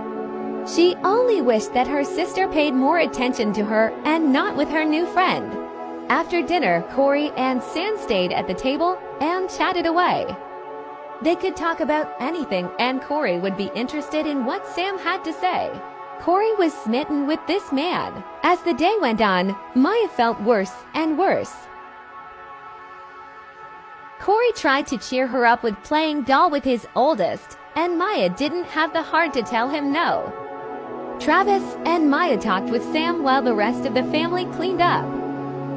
She only wished that her sister paid more attention to her and not with her new friend. After dinner, Corey and Sam stayed at the table and chatted away. They could talk about anything, and Corey would be interested in what Sam had to say. Corey was smitten with this man. As the day went on, Maya felt worse and worse. Corey tried to cheer her up with playing doll with his oldest, and Maya didn't have the heart to tell him no. Travis and Maya talked with Sam while the rest of the family cleaned up.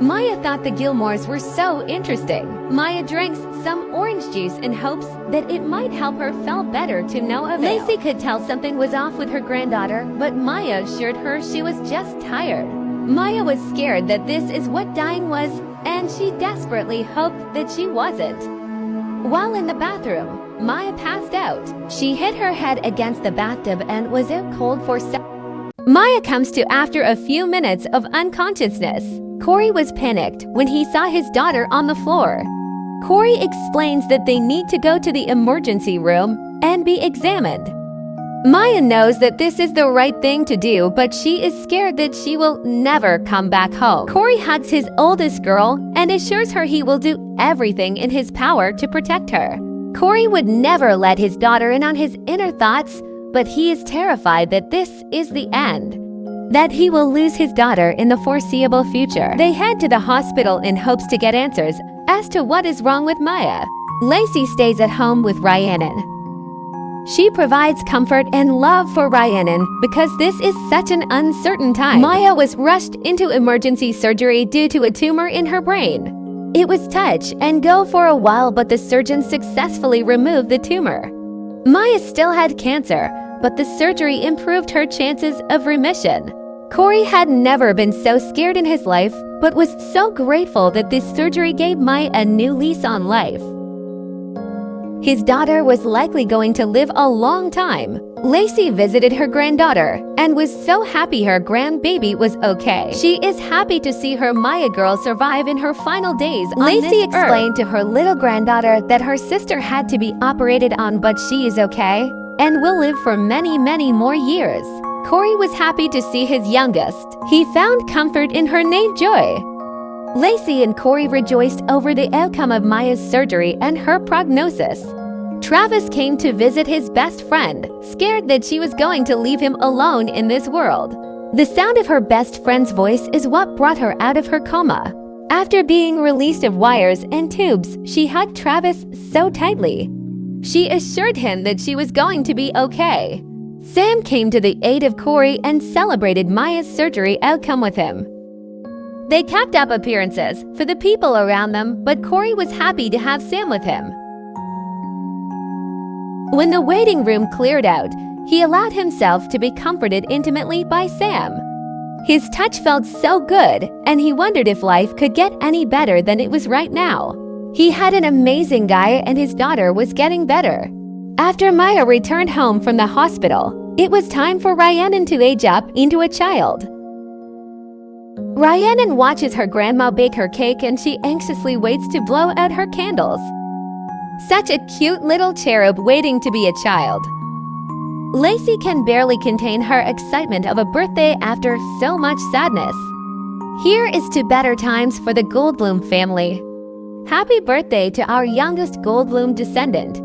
Maya thought the Gilmores were so interesting. Maya drank some orange juice in hopes that it might help her feel better to no avail. Lacey could tell something was off with her granddaughter, but Maya assured her she was just tired. Maya was scared that this is what dying was, and she desperately hoped that she wasn't. While in the bathroom, Maya passed out. She hit her head against the bathtub and was out cold for Maya comes to after a few minutes of unconsciousness. Corey was panicked when he saw his daughter on the floor. Corey explains that they need to go to the emergency room and be examined. Maya knows that this is the right thing to do, but she is scared that she will never come back home. Corey hugs his oldest girl and assures her he will do everything in his power to protect her. Corey would never let his daughter in on his inner thoughts, but he is terrified that this is the end, that he will lose his daughter in the foreseeable future. They head to the hospital in hopes to get answers as to what is wrong with Maya. Lacey stays at home with Rhiannon. She provides comfort and love for Rhiannon because this is such an uncertain time. Maya was rushed into emergency surgery due to a tumor in her brain. It was touch and go for a while, but the surgeon successfully removed the tumor. Maya still had cancer, but the surgery improved her chances of remission. Corey had never been so scared in his life, but was so grateful that this surgery gave Maya a new lease on life. His daughter was likely going to live a long time. Lacey visited her granddaughter and was so happy her grandbaby was okay. She is happy to see her Maya girl survive in her final days on this earth. Lacey explained to her little granddaughter that her sister had to be operated on, but she is okay and will live for many, many more years. Corey was happy to see his youngest. He found comfort in her named Joy. Lacey and Corey rejoiced over the outcome of Maya's surgery and her prognosis. Travis came to visit his best friend, scared that she was going to leave him alone in this world. The sound of her best friend's voice is what brought her out of her coma. After being released of wires and tubes, she hugged Travis so tightly. She assured him that she was going to be okay. Sam came to the aid of Corey and celebrated Maya's surgery outcome with him. They kept up appearances for the people around them, but Corey was happy to have Sam with him. When the waiting room cleared out, he allowed himself to be comforted intimately by Sam. His touch felt so good, and he wondered if life could get any better than it was right now. He had an amazing guy, and his daughter was getting better. After Maya returned home from the hospital, it was time for Rhiannon to age up into a child. Rhiannon watches her grandma bake her cake, and she anxiously waits to blow out her candles. Such a cute little cherub waiting to be a child. Lacey can barely contain her excitement of a birthday after so much sadness. Here is to better times for the Goldblum family. Happy birthday to our youngest Goldblum descendant.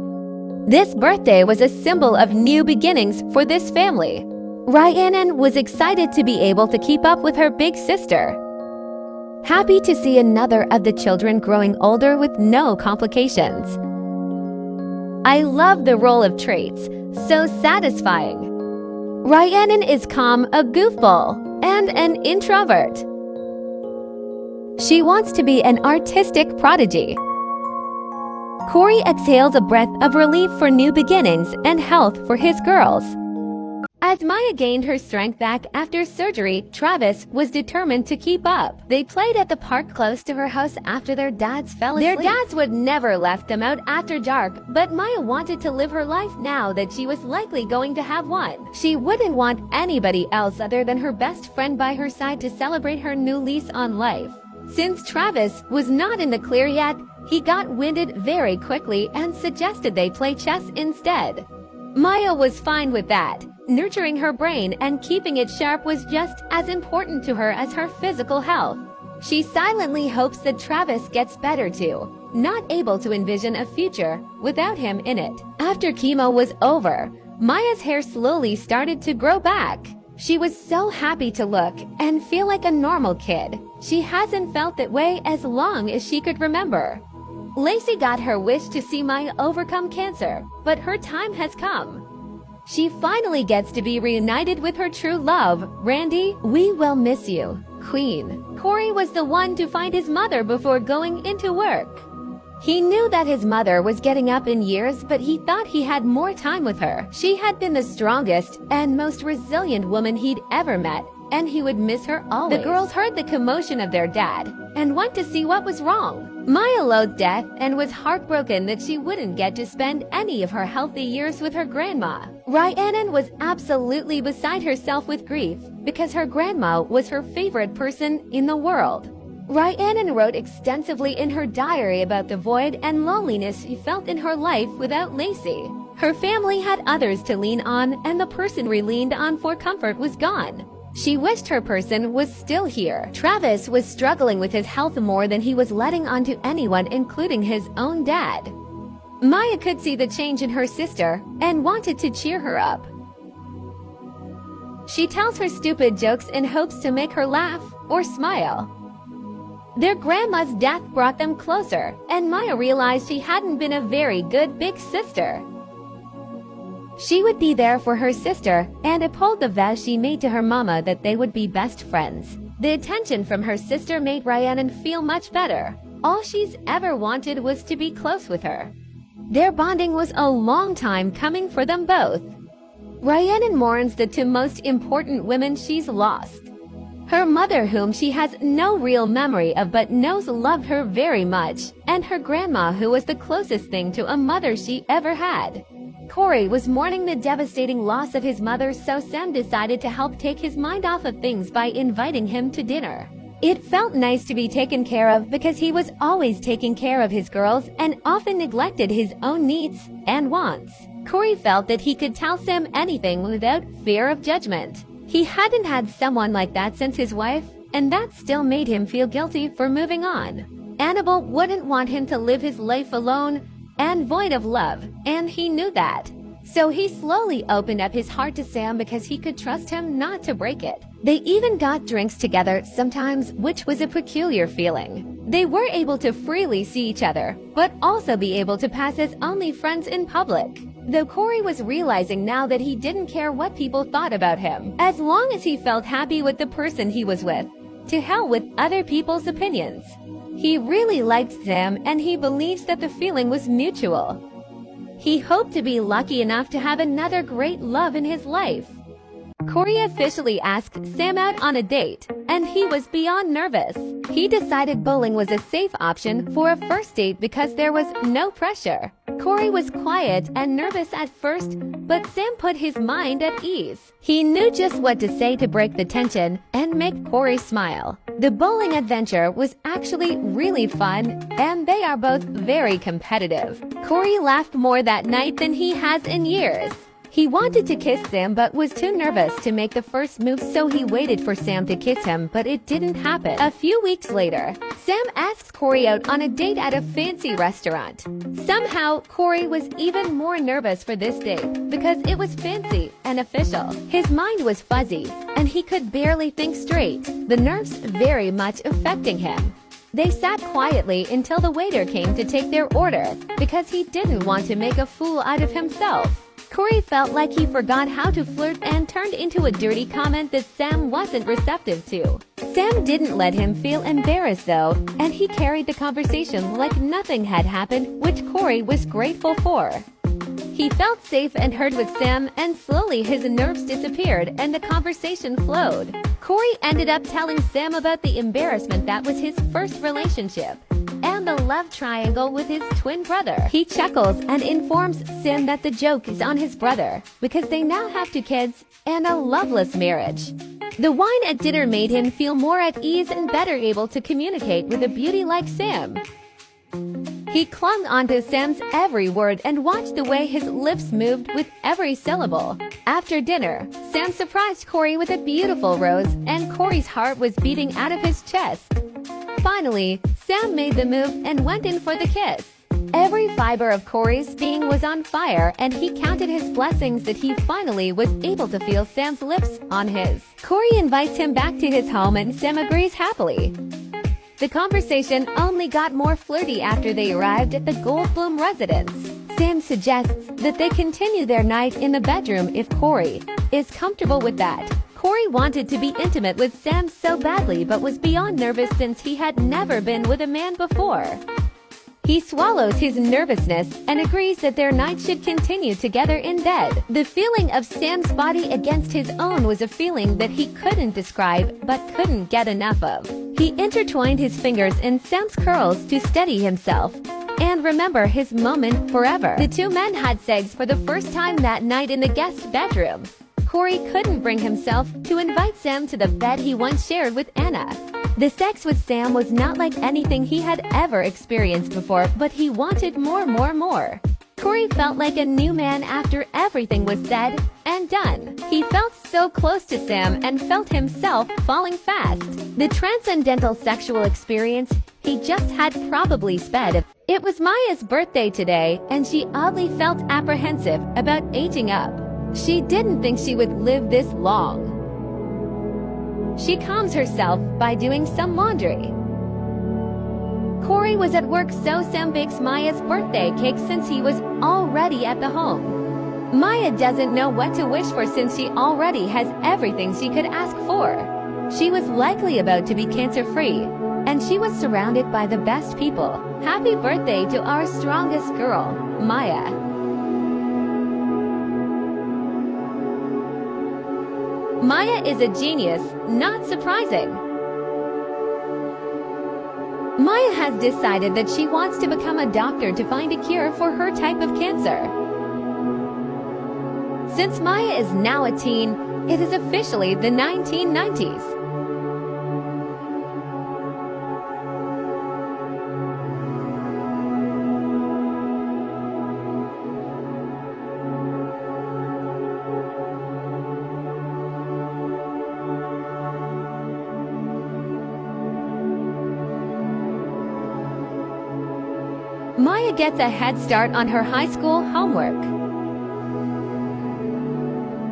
This birthday was a symbol of new beginnings for this family. Rhiannon was excited to be able to keep up with her big sister. Happy to see another of the children growing older with no complications. I love the role of traits, so satisfying. Rhiannon is calm, a goofball, and an introvert. She wants to be an artistic prodigy. Corey exhales a breath of relief for new beginnings and health for his girls. As Maya gained her strength back after surgery, Travis was determined to keep up. They played at the park close to her house after their dads fell asleep. Their dads would never left them out after dark, but Maya wanted to live her life now that she was likely going to have one. She wouldn't want anybody else other than her best friend by her side to celebrate her new lease on life. Since Travis was not in the clear yet, he got winded very quickly and suggested they play chess instead. Maya was fine with that. Nurturing her brain and keeping it sharp was just as important to her as her physical health. She silently hopes that Travis gets better too, not able to envision a future without him in it. After chemo was over, Maya's hair slowly started to grow back. She was so happy to look and feel like a normal kid. She hasn't felt that way as long as she could remember. Lacey got her wish to see Maya overcome cancer, but her time has come. She finally gets to be reunited with her true love, Randy. We will miss you, Queen. Corey was the one to find his mother before going into work. He knew that his mother was getting up in years, but he thought he had more time with her. She had been the strongest and most resilient woman he'd ever met, and he would miss her always. The girls heard the commotion of their dad and went to see what was wrong. Maya loathed death and was heartbroken that she wouldn't get to spend any of her healthy years with her grandma. Rhiannon was absolutely beside herself with grief because her grandma was her favorite person in the world. Rhiannon wrote extensively in her diary about the void and loneliness she felt in her life without Lacey. Her family had others to lean on, and the person we leaned on for comfort was gone. She wished her person was still here. Travis was struggling with his health more than he was letting on to anyone, including his own dad. Maya could see the change in her sister and wanted to cheer her up. She tells her stupid jokes in hopes to make her laugh or smile. Their grandma's death brought them closer, and Maya realized she hadn't been a very good big sister. She would be there for her sister and uphold the vow she made to her mama that they would be best friends. The attention from her sister made Rhiannon feel much better. All she's ever wanted was to be close with her. Their bonding was a long time coming for them both. Rhiannon mourns the two most important women she's lost. Her mother, whom she has no real memory of but knows loved her very much, and her grandma, who was the closest thing to a mother she ever had. Corey was mourning the devastating loss of his mother, so Sam decided to help take his mind off of things by inviting him to dinner. It felt nice to be taken care of because he was always taking care of his girls and often neglected his own needs and wants. Corey felt that he could tell Sam anything without fear of judgment. He hadn't had someone like that since his wife, and that still made him feel guilty for moving on. Annabelle wouldn't want him to live his life alone and void of love, and he knew that. So he slowly opened up his heart to Sam because he could trust him not to break it. They even got drinks together sometimes, which was a peculiar feeling. They were able to freely see each other, but also be able to pass as only friends in public. Though Corey was realizing now that he didn't care what people thought about him, as long as he felt happy with the person he was with. To hell with other people's opinions. He really liked Sam, and he believes that the feeling was mutual. He hoped to be lucky enough to have another great love in his life. Corey officially asked Sam out on a date, and he was beyond nervous. He decided bowling was a safe option for a first date because there was no pressure. Corey was quiet and nervous at first, but Sam put his mind at ease. He knew just what to say to break the tension and make Corey smile. The bowling adventure was actually really fun, and they are both very competitive. Corey laughed more that night than he has in years. He wanted to kiss Sam but was too nervous to make the first move, so he waited for Sam to kiss him, but it didn't happen. A few weeks later, Sam asks Corey out on a date at a fancy restaurant. Somehow, Corey was even more nervous for this date because it was fancy and official. His mind was fuzzy, and he could barely think straight, the nerves very much affecting him. They sat quietly until the waiter came to take their order because he didn't want to make a fool out of himself. Corey felt like he forgot how to flirt and turned into a dirty comment that Sam wasn't receptive to. Sam didn't let him feel embarrassed though, and he carried the conversation like nothing had happened, which Corey was grateful for. He felt safe and heard with Sam, and slowly his nerves disappeared and the conversation flowed. Corey ended up telling Sam about the embarrassment that was his first relationship and the love triangle with his twin brother. He chuckles and informs Sam that the joke is on his brother because they now have 2 kids and a loveless marriage. The wine at dinner made him feel more at ease and better able to communicate with a beauty like Sam. He clung onto Sam's every word and watched the way his lips moved with every syllable. After dinner, Sam surprised Corey with a beautiful rose, and Corey's heart was beating out of his chest. Finally, Sam made the move and went in for the kiss. Every fiber of Corey's being was on fire, and he counted his blessings that he finally was able to feel Sam's lips on his. Corey invites him back to his home, and Sam agrees happily. The conversation only got more flirty after they arrived at the Goldblum residence. Sam suggests that they continue their night in the bedroom if Corey is comfortable with that. Corey wanted to be intimate with Sam so badly but was beyond nervous since he had never been with a man before. He swallows his nervousness and agrees that their night should continue together in bed. The feeling of Sam's body against his own was a feeling that he couldn't describe but couldn't get enough of. He intertwined his fingers in Sam's curls to steady himself and remember his moment forever. The two men had sex for the first time that night in the guest bedroom. Corey couldn't bring himself to invite Sam to the bed he once shared with Anna. The sex with Sam was not like anything he had ever experienced before, but he wanted more. Corey felt like a new man after everything was said and done. He felt so close to Sam and felt himself falling fast. The transcendental sexual experience he just had probably sped. It was Maya's birthday today, and she oddly felt apprehensive about aging up. She didn't think she would live this long. She calms herself by doing some laundry. Corey was at work, so Sam bakes Maya's birthday cake since he was already at the home. Maya doesn't know what to wish for since she already has everything she could ask for. She was likely about to be cancer-free, and she was surrounded by the best people. Happy birthday to our strongest girl, Maya. Maya is a genius, not surprising. Maya has decided that she wants to become a doctor to find a cure for her type of cancer. Since Maya is now a teen, it is officially the 1990s. Maya gets a head start on her high school homework.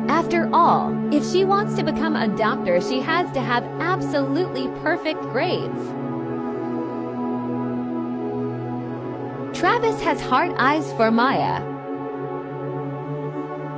After all, if she wants to become a doctor, she has to have absolutely perfect grades. Travis has hard eyes for Maya.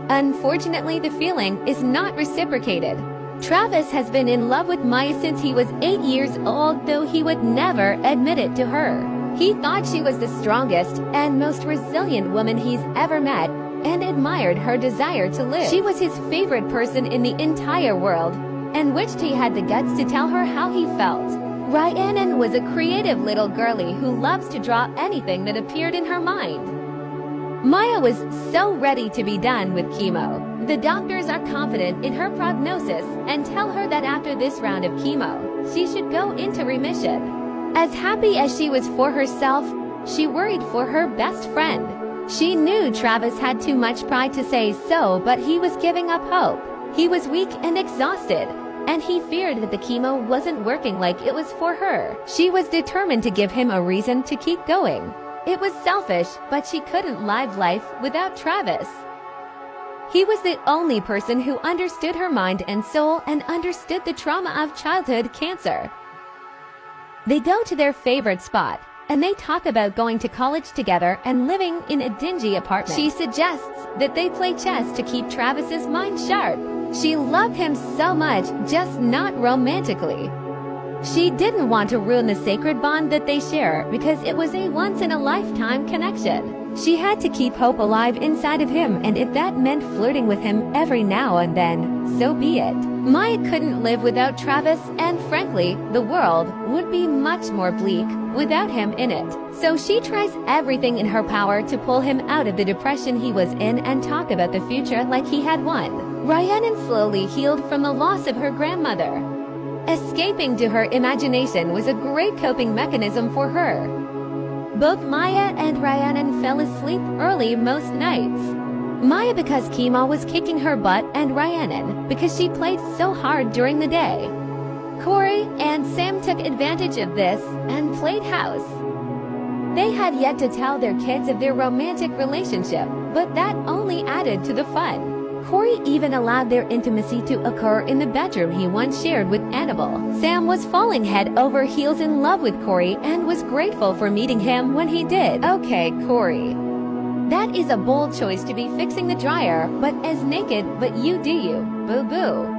Unfortunately, the feeling is not reciprocated. Travis has been in love with Maya since he was 8 years old, though he would never admit it to her. He thought she was the strongest and most resilient woman he's ever met, and admired her desire to live. She was his favorite person in the entire world, and wished he had the guts to tell her how he felt. Rhiannon was a creative little girlie who loves to draw anything that appeared in her mind. Maya was so ready to be done with chemo. The doctors are confident in her prognosis and tell her that after this round of chemo, she should go into remission. As happy as she was for herself, she worried for her best friend. She knew Travis had too much pride to say so, but he was giving up hope. He was weak and exhausted, and he feared that the chemo wasn't working like it was for her. She was determined to give him a reason to keep going. It was selfish, but she couldn't live life without Travis. He was the only person who understood her mind and soul and understood the trauma of childhood cancer. They go to their favorite spot, and they talk about going to college together and living in a dingy apartment. She suggests that they play chess to keep Travis's mind sharp. She loved him so much, just not romantically. She didn't want to ruin the sacred bond that they share because it was a once-in-a-lifetime connection. She had to keep hope alive inside of him, and if that meant flirting with him every now and then, so be it. Maya couldn't live without Travis, and frankly, the world would be much more bleak without him in it. So she tries everything in her power to pull him out of the depression he was in and talk about the future like he had won. Rhiannon slowly healed from the loss of her grandmother. Escaping to her imagination was a great coping mechanism for her. Both Maya and Rhiannon fell asleep early most nights. Maya because chemo was kicking her butt, and Rhiannon because she played so hard during the day. Corey and Sam took advantage of this and played house. They had yet to tell their kids of their romantic relationship, but that only added to the fun. Corey even allowed their intimacy to occur in the bedroom he once shared with Annabelle. Sam was falling head over heels in love with Corey and was grateful for meeting him when he did. Okay, Corey. That is a bold choice to be fixing the dryer, but as naked, but you do you, boo-boo.